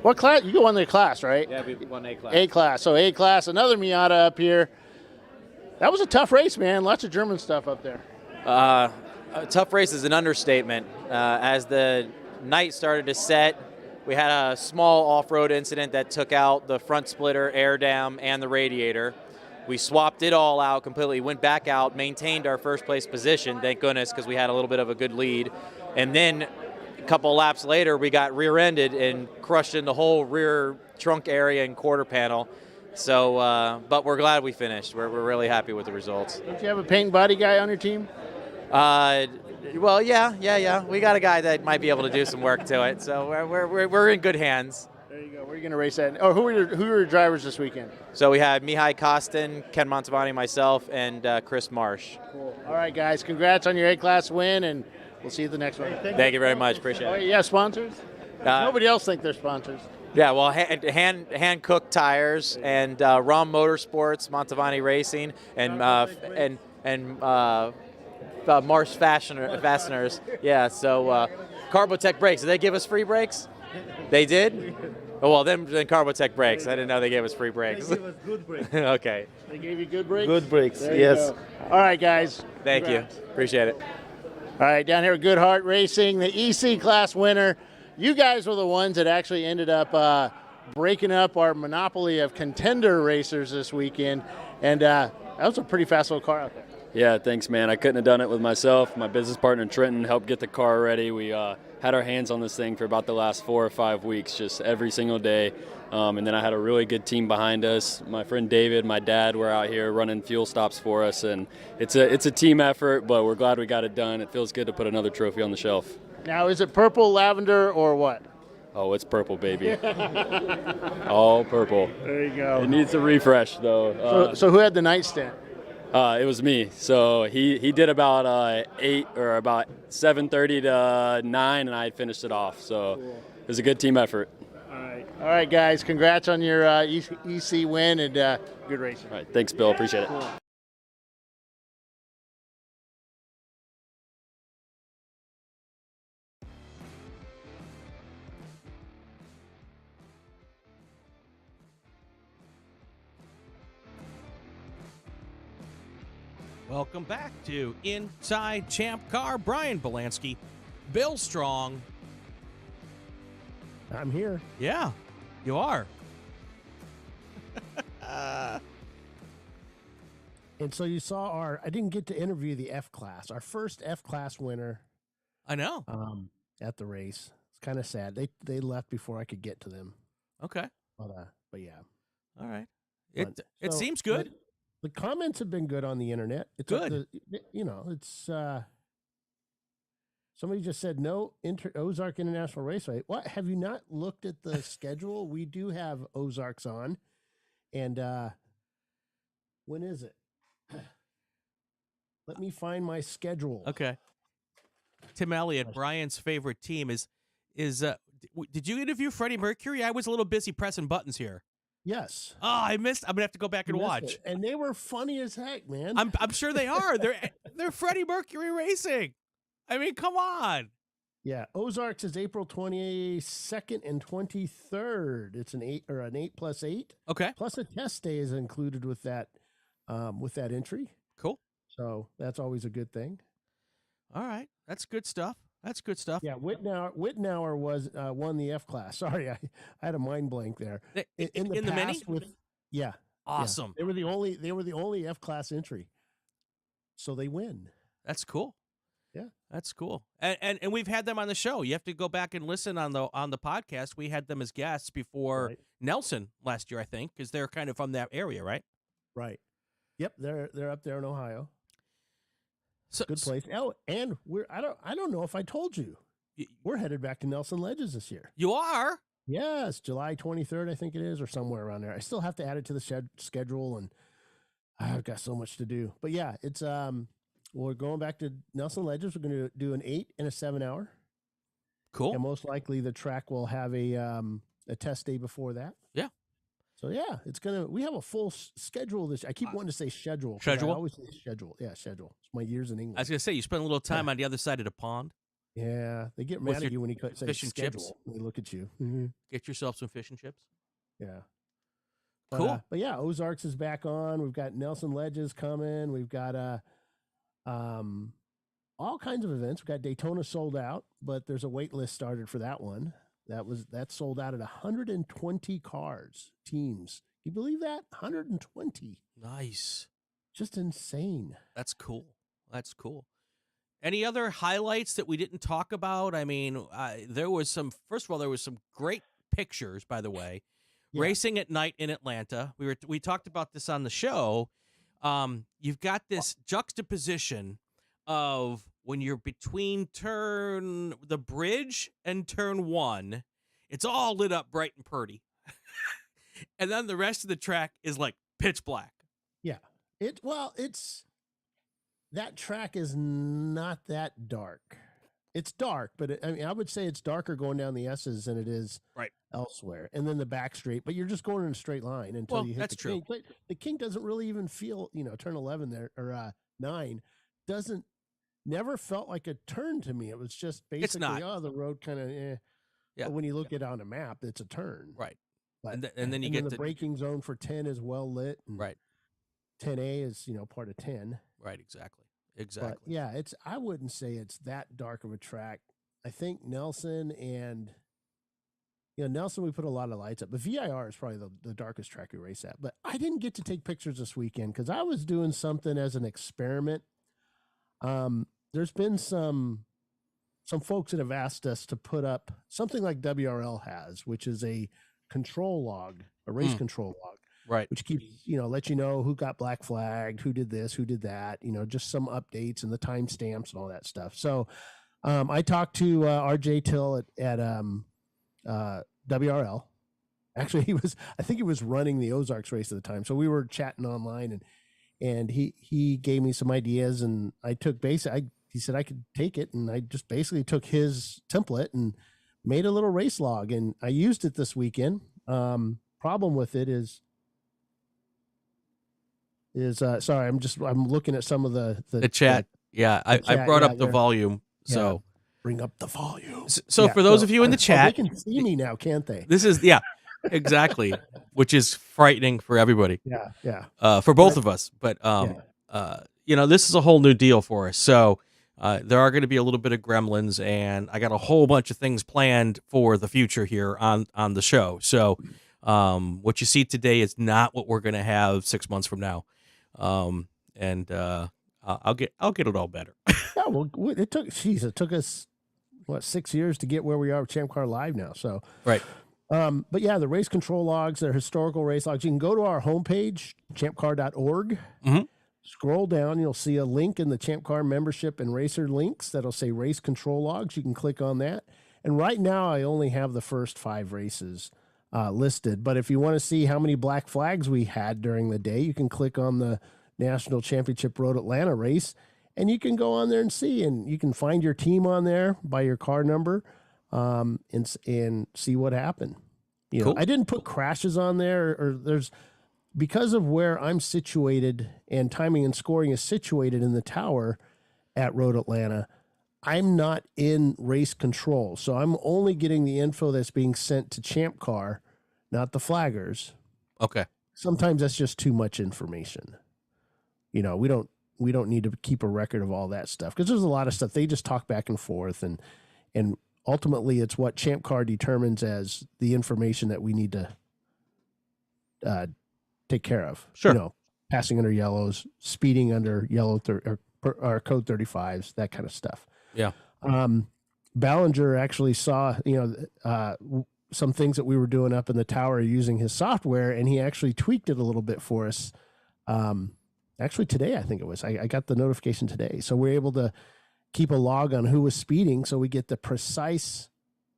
What class? You go on the class, right? Yeah, we won A class. A class. So A class, another Miata up here. That was a tough race, man. Lots of German stuff up there. A tough race is an understatement. As the night started to set, we had a small off-road incident that took out the front splitter, air dam, and the radiator. We swapped it all out completely, went back out, maintained our first place position, thank goodness, because we had a little bit of a good lead. And then a couple of laps later, we got rear-ended and crushed in the whole rear trunk area and quarter panel. So, but we're glad we finished. We're really happy with the results. Don't you have a paint and body guy on your team? Well, yeah. We got a guy that might be able to do some work to it, so we're in good hands. There you go. Where are you going to race at? Oh, who are your drivers this weekend? So we had Mihai Costin, Ken Montavani, myself, and Chris Marsh. Cool. All right, guys. Congrats on your A-class win, and we'll see you at the next one. Thank you very much. Appreciate it. Yeah, sponsors? Nobody else think they're sponsors. Yeah, well, hand cooked tires and ROM Motorsports, Montavani Racing, and Marsh Fasteners. Yeah, so Carbotech brakes. Did they give us free brakes? They did? Oh, well, then Carbotech brakes. I didn't know they gave us free brakes. They gave us good brakes. Okay. They gave you good brakes? Good brakes, There you yes. go. All right, guys. Thank Congrats. you. Appreciate it. All right, down here at Goodhart Racing, the EC class winner. You guys were the ones that actually ended up breaking up our monopoly of contender racers this weekend, and that was a pretty fast little car out there. Yeah, thanks, man. I couldn't have done it with myself. My business partner, Trenton, helped get the car ready. We had our hands on this thing for about the last 4 or 5 weeks, just every single day. And then I had a really good team behind us. My friend David, my dad were out here running fuel stops for us, and it's a team effort, but we're glad we got it done. It feels good to put another trophy on the shelf. Now, is it purple, lavender, or what? Oh, it's purple, baby. All purple. There you go. It needs a refresh, though. So who had the nightstand? It was me. So he did about 8 or about 7:30 to 9, and I had finished it off. So It was a good team effort. All right, guys. Congrats on your EC win and good racing. All right, thanks, Bill. Appreciate it. Cool. Welcome back to Inside Champ Car. Brian Bielanski, Bill Strong. I'm here. Yeah, you are. And so you saw I didn't get to interview the F class, our first F class winner. I know. At the race. It's kind of sad. They left before I could get to them. Okay. But yeah. All right. It So, seems good. The comments have been good on the internet. It's Good. It's somebody just said no Ozark International Raceway. What, have you not looked at the schedule? We do have Ozarks on, and when is it? Let me find my schedule. Okay. Tim Elliott, Brian's favorite team is. Did you interview Freddie Mercury? I was a little busy pressing buttons here. Yes. Oh, I missed. I'm gonna have to go back and watch. It. And they were funny as heck, man. I'm sure they are. They're Freddie Mercury Racing. I mean, come on. Yeah, Ozarks is April 22nd and 23rd. It's an 8+8. Okay. Plus a test day is included with that entry. Cool. So that's always a good thing. All right, that's good stuff. That's good stuff. Yeah, Wittenauer was won the F class. Sorry, I had a mind blank there. In the mini? Yeah. Awesome. Yeah. They were the only F class entry. So they win. That's cool. Yeah. That's cool. And we've had them on the show. You have to go back and listen on the podcast. We had them as guests before Nelson last year, I think, because they're kind of from that area, right? Right. Yep, they're up there in Ohio. So, good place. Oh, and I don't know if I told you. We're headed back to Nelson Ledges this year. You are? Yes, July 23rd, I think it is, or somewhere around there. I still have to add it to the schedule, and I've got so much to do. But yeah, it's we're going back to Nelson Ledges. We're going to do an 8 and a 7 hour. Cool. And most likely the track will have a test day before that. Yeah. So yeah, we have a full schedule this. I keep wanting to say schedule. Schedule? I always say schedule. Yeah, schedule. It's my years in English. I was going to say, you spend a little time on the other side of the pond. Yeah, they get With mad at you when you say fish and schedule. chips. They look at you. Mm-hmm. Get yourself some fish and chips. Yeah. Cool. But yeah, Ozarks is back on. We've got Nelson Ledges coming. We've got all kinds of events. We've got Daytona sold out, but there's a wait list started for that one. That sold out at 120 cars, teams. You believe that? 120. Nice. Just insane. That's cool. That's cool. Any other highlights that we didn't talk about? I mean, there was some great pictures, by the way. Yeah. Racing at night in Atlanta. We talked about this on the show. You've got this juxtaposition of when you're between the bridge and turn 1, It's all lit up bright and pretty. And then the rest of the track is like pitch black. Yeah. That track is not that dark. It's dark, but I would say it's darker going down the S's than it is elsewhere. And then the back straight, but you're just going in a straight line until you hit the kink. But the kink doesn't really even feel, turn 11 there or 9 never felt like a turn to me. It was just basically, the road kind of, Yeah. But when you look at it on a map, it's a turn. Right. But, and then you get the braking zone for 10 is well lit. And 10A is, part of 10. Right. Exactly. But yeah, I wouldn't say it's that dark of a track. I think Nelson we put a lot of lights up, but VIR is probably the darkest track we race at. But I didn't get to take pictures this weekend because I was doing something as an experiment. There's been some folks that have asked us to put up something like WRL has, which is a control log, a race control log. Right. Which keeps, let you know who got black flagged, who did this, who did that, just some updates and the timestamps and all that stuff. So I talked to RJ Till at WRL. Actually, I think he was running the Ozarks race at the time. So we were chatting online and he gave me some ideas and I took he said I could take it and I just basically took his template and made a little race log and I used it this weekend. Problem with it is sorry, I'm looking at some of the chat. I brought up the volume. So bring up the volume. So for those of you in the chat, they can see me now, can't they? This is exactly, which is frightening for everybody. Yeah. For both of us, but this is a whole new deal for us. So there are going to be a little bit of gremlins, and I got a whole bunch of things planned for the future here on the show. So what you see today is not what we're going to have 6 months from now. And I'll get it all better. Yeah, well, it took us 6 years to get where we are with ChampCar Live now. So right. But yeah, the race control logs, they're historical race logs. You can go to our homepage, champcar.org. Mm-hmm. Scroll down, you'll see a link in the ChampCar membership and racer links that'll say race control logs. You can click on that. And right now, I only have the first 5 races listed. But if you want to see how many black flags we had during the day, you can click on the National Championship Road Atlanta race, and you can go on there and see, and you can find your team on there by your car number, and see what happened. Cool. I didn't put crashes on there, or there's because of where I'm situated and timing and scoring is situated in the tower at Road Atlanta. I'm not in race control, so I'm only getting the info that's being sent to ChampCar, not the flaggers. Okay. Sometimes that's just too much information. We don't need to keep a record of all that stuff because there's a lot of stuff they just talk back and forth, and ultimately it's what ChampCar determines as the information that we need to take care of. Sure. Passing under yellows, speeding under yellow or code 35s, that kind of stuff. Yeah. Ballinger actually saw, some things that we were doing up in the tower using his software, and he actually tweaked it a little bit for us. Actually today, I think it was, I got the notification today. So we're able to keep a log on who was speeding. So we get the precise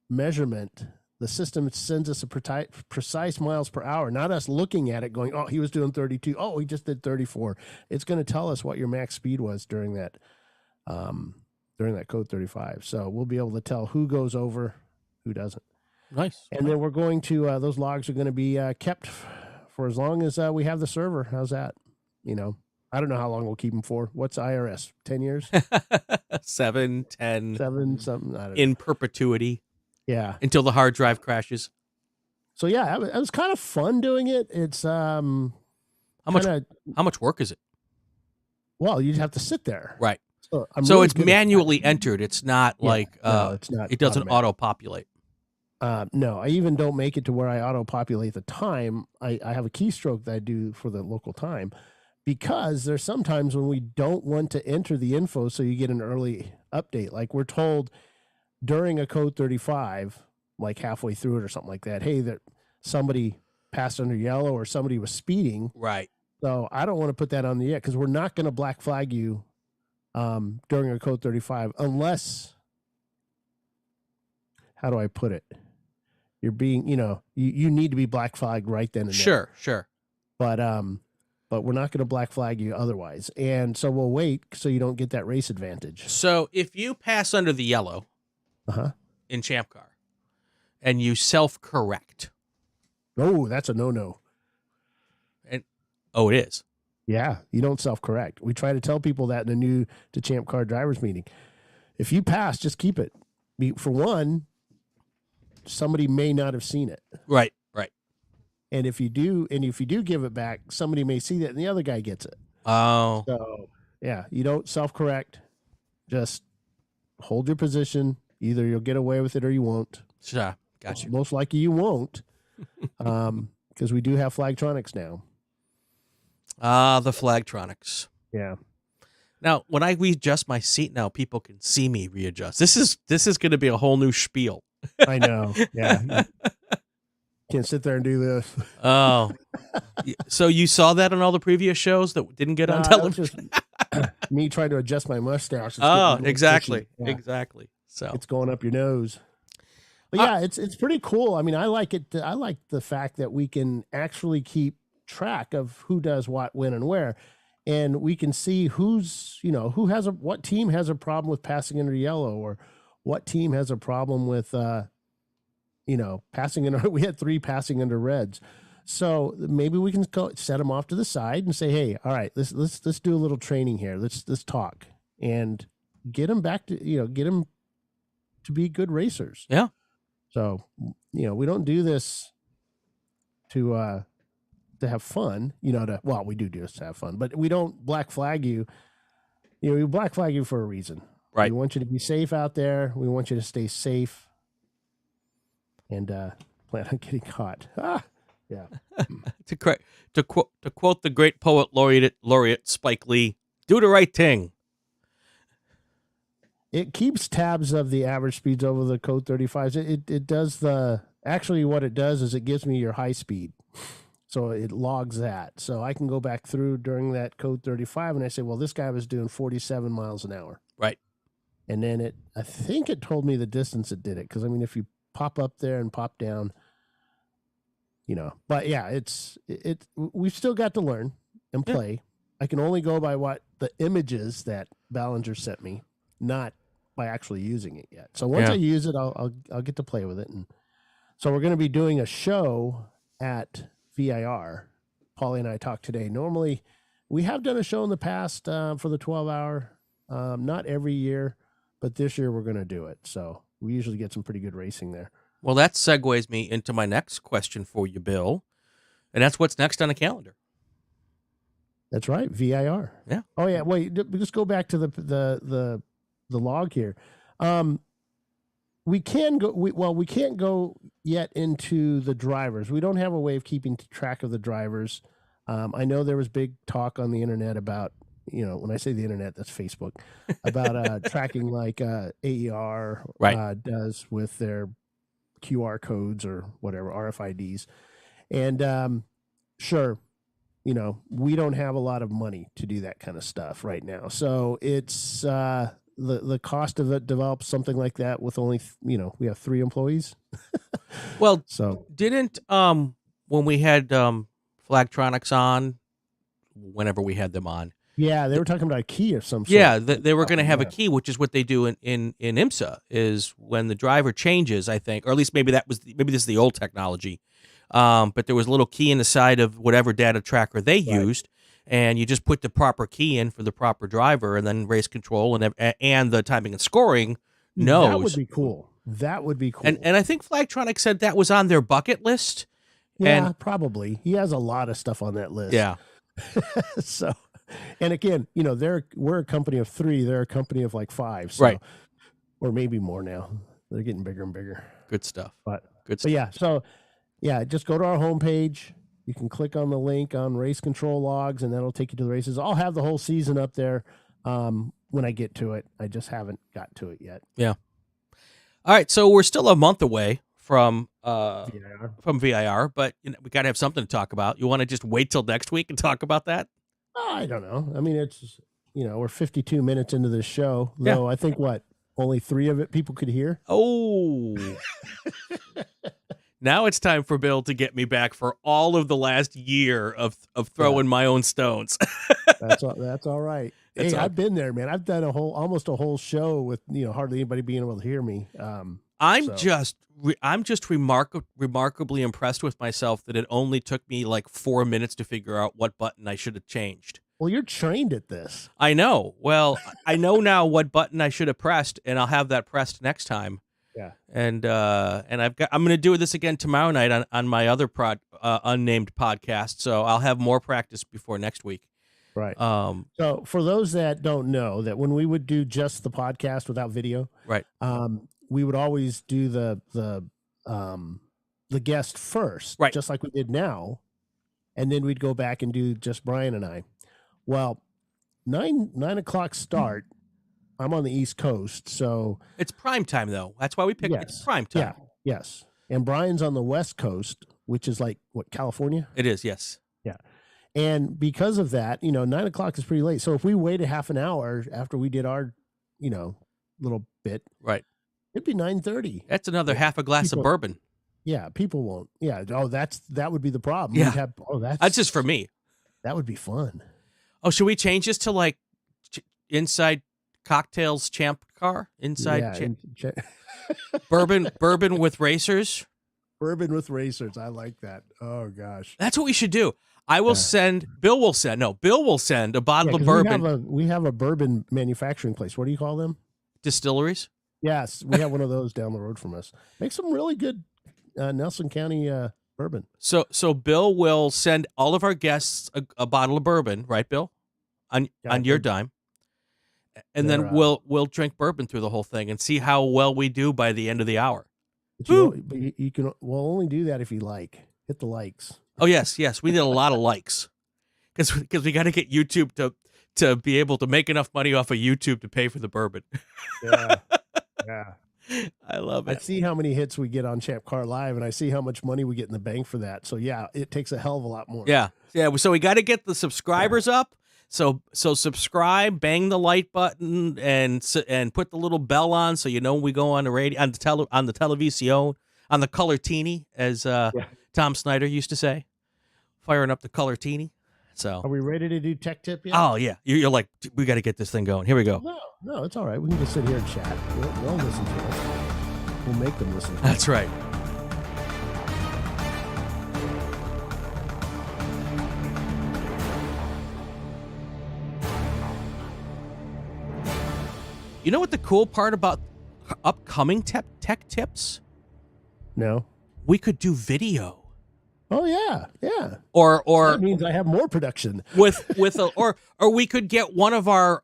measurement. The system sends us a precise miles per hour, not us looking at it going, oh, he was doing 32. Oh, he just did 34. It's going to tell us what your max speed was during that code 35. So we'll be able to tell who goes over, who doesn't. Nice. And then we're going to, those logs are going to be kept for as long as we have the server. How's that? I don't know how long we'll keep them for. What's IRS? 10 years? 7, 10. 7, something. I don't know. In perpetuity. Yeah. Until the hard drive crashes. So yeah, it was kind of fun doing it. It's how much work is it? Well, you'd have to sit there. Right. So really it's manually entered. It's not it's not. It doesn't auto-populate. No, I even don't make it to where I auto-populate the time. I have a keystroke that I do for the local time because there's sometimes when we don't want to enter the info so you get an early update. Like we're told during a code 35, like halfway through it or something like that, hey, that somebody passed under yellow or somebody was speeding. Right. So I don't want to put that on the because we're not going to black flag you during a code 35 unless, how do I put it? you're being, you need to be black flagged right then and there. Sure. But we're not going to black flag you otherwise. And so we'll wait so you don't get that race advantage. So if you pass under the yellow in ChampCar and you self-correct. Oh, that's a no-no. And it is. Yeah, you don't self-correct. We try to tell people that in the new to ChampCar drivers meeting. If you pass, just keep it. For one, somebody may not have seen it. Right. And if you do give it back, somebody may see that and the other guy gets it. Oh. So, yeah, you don't self-correct. Just hold your position. Either you'll get away with it or you won't. Sure. Got you. Most likely you won't. Because we do have Flagtronics now. The Flagtronics. Yeah. Now, when I readjust my seat now, people can see me readjust. This is going to be a whole new spiel. I know. Yeah. Can't sit there and do this. Oh. So you saw that on all the previous shows that didn't get on television? Me trying to adjust my mustache. Exactly. Yeah. Exactly. So it's going up your nose. But yeah, it's pretty cool. I mean, I like it. I like the fact that we can actually keep track of who does what, when, and where. And we can see what team has a problem with passing under yellow, or what team has a problem with, passing under. We had 3 passing under reds. So maybe we can set them off to the side and say, hey, all right, let's do a little training here. Let's talk and get them back to, get them to be good racers. Yeah. So, we don't do this to have fun, we do this to have fun, but we don't black flag you. We black flag you for a reason. Right. We want you to be safe out there. We want you to stay safe and plan on getting caught. Yeah. to quote the great poet laureate Spike Lee, do the right thing. It keeps tabs of the average speeds over the code 35s. It does actually what it does is it gives me your high speed. So it logs that. So I can go back through during that code 35 and I say, well, this guy was doing 47 miles an hour. Right. And then I think it told me the distance it did it. Cause I mean, if you pop up there and pop down, but yeah, we've still got to learn and play. Yeah. I can only go by what the images that Ballinger sent me, not by actually using it yet. So once I use it, I'll get to play with it. And so we're going to be doing a show at VIR. Paulie and I talked today. Normally, we have done a show in the past for the 12-hour, not every year, but this year we're going to do it. So we usually get some pretty good racing there. Well, that segues me into my next question for you, Bill, and that's what's next on the calendar. That's right, VIR. Yeah. Oh yeah. Wait, just go back to the log here. We can go. We can't go yet into the drivers. We don't have a way of keeping track of the drivers. I know there was big talk on the internet about, when I say the internet, that's Facebook, about tracking like AER does with their QR codes or whatever, RFIDs. And sure, we don't have a lot of money to do that kind of stuff right now. So it's the cost of it develops something like that with only, we have 3 employees. Well, so didn't, when we had Flagtronics on, whenever we had them on. Yeah, they were talking about a key or some sort. Yeah, they were going to have a key, which is what they do in IMSA, is when the driver changes, I think, or at least maybe this is the old technology. But there was a little key in the side of whatever data tracker they used, and you just put the proper key in for the proper driver, and then race control and the timing and scoring knows. That would be cool. That would be cool. And I think Flagtronics said that was on their bucket list. Yeah, probably. He has a lot of stuff on that list. Yeah. So, and again, we're a company of 3. They're a company of like 5. So, right. Or maybe more now. They're getting bigger and bigger. Good stuff. But yeah, so yeah, just go to our homepage. You can click on the link on race control logs, and that'll take you to the races. I'll have the whole season up there when I get to it. I just haven't got to it yet. Yeah. All right, so we're still a month away from VIR, but we got to have something to talk about. You want to just wait till next week and talk about that? I don't know. I mean, it's we're 52 minutes into this show, though. I think only 3 of it people could hear. Oh. Now it's time for Bill to get me back for all of the last year of throwing my own stones. That's all right. That's Hey, all. I've been there, man. I've done almost a whole show with hardly anybody being able to hear me. I'm just remarkably impressed with myself that it only took me like 4 minutes to figure out what button I should have changed. Well, you're trained at this. I know. Well, I know now what button I should have pressed, and I'll have that pressed next time. Yeah. And I'm going to do this again tomorrow night on my other unnamed podcast. So I'll have more practice before next week. Right. So for those that don't know, that when we would do just the podcast without video, right, we would always do the guest first, right, just like we did now, and then we'd go back and do just Brian and I. Well, 9 o'clock start. I'm on the East Coast, so it's prime time though. That's why we picked it. It's prime time. Yeah, yes. And Brian's on the West Coast, which is like what, California? It is, yes. Yeah. And because of that, 9 o'clock is pretty late. So if we waited half an hour after we did our, little bit, right, it'd be 9:30. That's another half a glass of bourbon. Yeah, people won't. Yeah. Oh, that would be the problem. Yeah. That's just for me. That would be fun. Oh, should we change this to like inside cocktails ChampCar? Inside bourbon with racers? Bourbon with racers. I like that. Oh gosh. That's what we should do. Bill will send a bottle of bourbon. We have a bourbon manufacturing place. What do you call them? Distilleries? Yes, we have one of those down the road from us. Make some really good Nelson County bourbon. So Bill will send all of our guests a bottle of bourbon, right, Bill? On your dime. And then we'll drink bourbon through the whole thing and see how well we do by the end of the hour. But you can only do that if you hit the likes. Oh yes, we need a lot of likes because we got to get YouTube to be able to make enough money off of YouTube to pay for the bourbon. Yeah. I love it. I see how many hits we get on ChampCar Live, and I see how much money we get in the bank for that. So yeah, it takes a hell of a lot more. Yeah. So we got to get the subscribers up. So subscribe, bang the like button, and put the little bell on so you know when we go on the radio on the television, on the color teeny, as Tom Snyder used to say, firing up the color teeny. So are we ready to do tech tip yet? Oh yeah, you're like, we got to get this thing going. Here we go. No, it's all right. We can just sit here and chat. They'll listen to us. We'll make them listen to us. That's right. You know what the cool part about upcoming tech tips? No. We could do video. Oh yeah. Or that means I have more production. or we could get one of our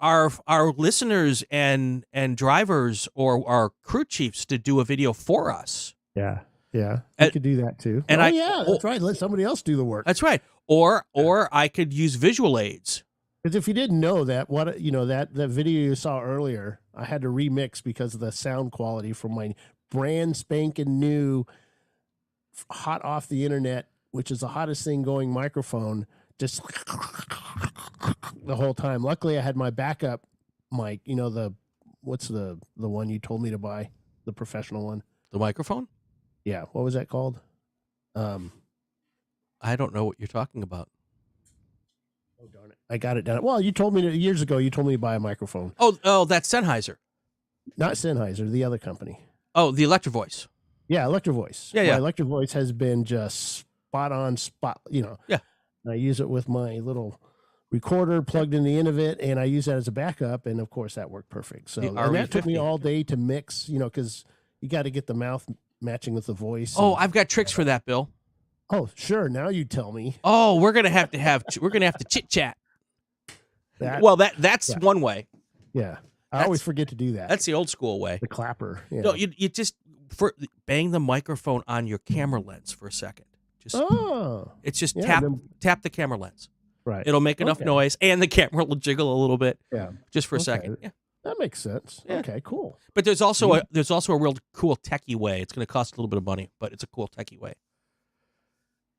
listeners and drivers or our crew chiefs to do a video for us. Yeah. We could do that too. And that's right. Let somebody else do the work. That's right. Or I could use visual aids. Because if you didn't know that, that video you saw earlier, I had to remix because of the sound quality from my brand spanking new, hot off the internet, which is the hottest thing going microphone, just the whole time. Luckily, I had my backup mic. What's the one you told me to buy, the professional one? The microphone? Yeah. What was that called? I don't know what you're talking about. Oh, darn it. I got it down. Well, you told me years ago, to buy a microphone. Oh, that's Sennheiser. Not Sennheiser, the other company. Oh, the Electro Voice. Yeah, Electro Voice. Yeah. Electro Voice has been just spot on. Yeah. I use it with my little recorder plugged in the end of it, and I use that as a backup, and of course that worked perfect. So and that took me all day to mix, because you got to get the mouth matching with the voice. Oh, I've got tricks for that, Bill. Oh, sure. Now you tell me. Oh, we're gonna have to chit chat. That's one way. Yeah, I always forget to do that. That's the old school way. The clapper. Yeah. No, you just bang the microphone on your camera lens for a second. It's just tap the camera lens. Right. It'll make enough noise, and the camera will jiggle a little bit. Yeah. Just for a second. Yeah. That makes sense. Yeah. Okay, cool. But there's also a real cool techie way. It's going to cost a little bit of money, but it's a cool techie way.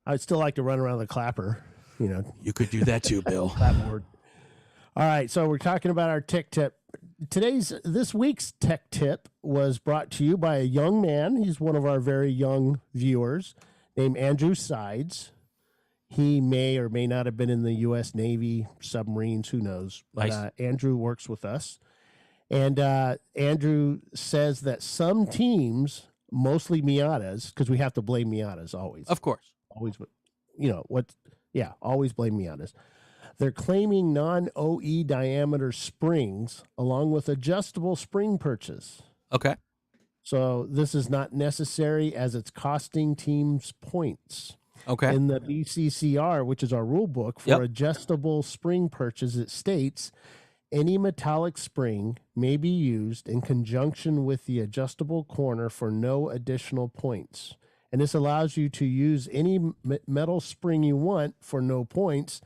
I'd still like to run around the clapper. You could do that too, Bill. Clapboard. All right, so we're talking about our tech tip This week's tech tip was brought to you by a young man. He's one of our very young viewers named Andrew Sides. He may or may not have been in the U.S. Navy, submarines, who knows. But Nice. Andrew works with us. And Andrew says that some teams, mostly Miatas, because we have to blame Miatas always. Of course. Always, always blame Miatas. They're claiming non-OE diameter springs along with adjustable spring perches. Okay. So this is not necessary as it's costing teams points. Okay. In the BCCR, which is our rule book for adjustable spring perches, it states any metallic spring may be used in conjunction with the adjustable corner for no additional points. And this allows you to use any metal spring you want for no points.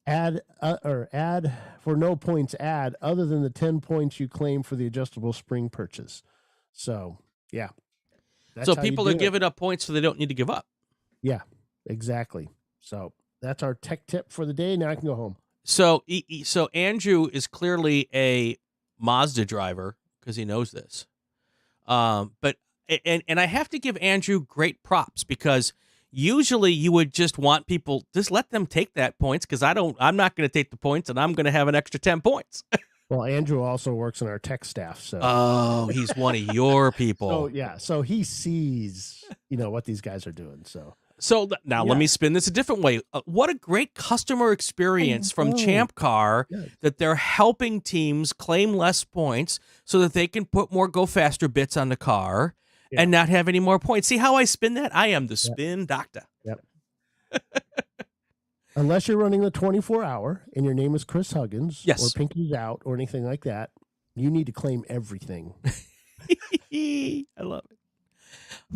Add for no points other than the 10 points you claim for the adjustable spring perches. So, yeah. So people are giving up points so they don't need to give up. Yeah, exactly. So that's our tech tip for the day. Now I can go home. So Andrew is clearly a Mazda driver because he knows this. But I have to give Andrew great props because usually you would just want people, just let them take that points because I'm not going to take the points and I'm going to have an extra 10 points. Well, Andrew also works in our tech staff. So he's one of your people. So yeah, so he sees, what these guys are doing. So now let me spin this a different way. What a great customer experience from ChampCar that they're helping teams claim less points so that they can put more go faster bits on the car and not have any more points. See how I spin that? I am the spin doctor. Yep. Unless you're running the 24-hour and your name is Chris Huggins or Pinky's Out or anything like that, you need to claim everything. I love it.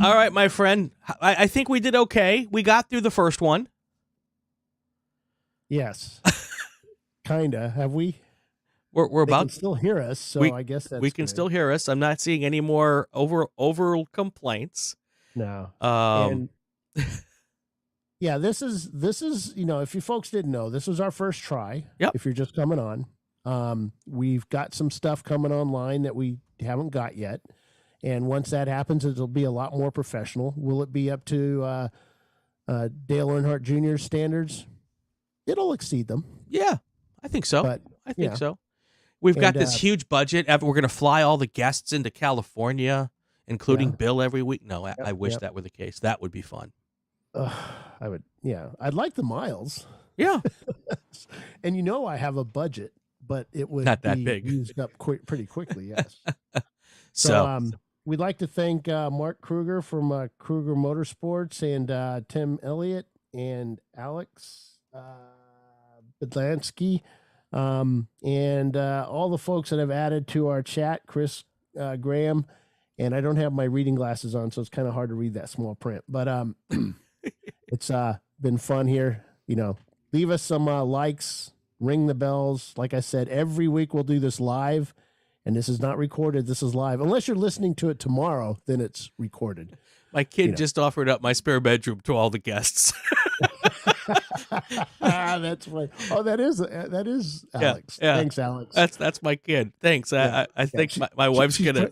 All right, my friend. I think we did okay. We got through the first one. Yes. Kinda. Have we? We're about to still hear us, so I guess that's we can still hear us. I'm not seeing any more over complaints. No. And yeah, this is if you folks didn't know, this was our first try. Yep. If you're just coming on, we've got some stuff coming online that we haven't got yet. And once that happens, it'll be a lot more professional. Will it be up to Dale Earnhardt Jr. standards? It'll exceed them. Yeah, I think so. But, I think so. We've got this huge budget. We're going to fly all the guests into California, including Bill every week. No, I wish that were the case. That would be fun. I would. Yeah, I'd like the miles. Yeah. And I have a budget, but it would not that be big. Used up pretty quickly. Yes. So we'd like to thank Mark Kruger from Kruger Motorsports and Tim Elliott and Alex Bielanski and all the folks that have added to our chat, Chris Graham. And I don't have my reading glasses on, so it's kind of hard to read that small print. But it's been fun here. Leave us some likes, ring the bells. Like I said, every week we'll do this live. And this is not recorded. This is live. Unless you're listening to it tomorrow, then it's recorded. My kid just offered up my spare bedroom to all the guests. That's funny. Oh, that is Alex. Yeah. Thanks, Alex. That's my kid. Thanks. Yeah. I think my wife's gonna.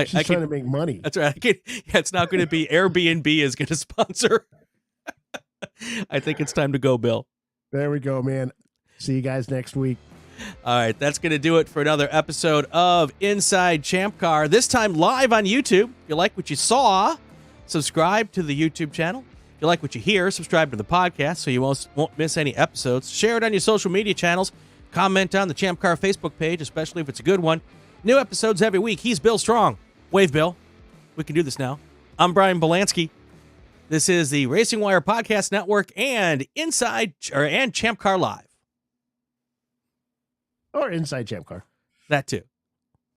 She's trying to make money. That's right. It's not going to be Airbnb is going to sponsor. I think it's time to go, Bill. There we go, man. See you guys next week. All right, that's going to do it for another episode of Inside ChampCar, this time live on YouTube. If you like what you saw, subscribe to the YouTube channel. If you like what you hear, subscribe to the podcast so you won't miss any episodes. Share it on your social media channels. Comment on the ChampCar Facebook page, especially if it's a good one. New episodes every week. He's Bill Strong. Wave, Bill. We can do this now. I'm Brian Bielanski. This is the Racing Wire Podcast Network and and ChampCar Live. Or Inside ChampCar. That too.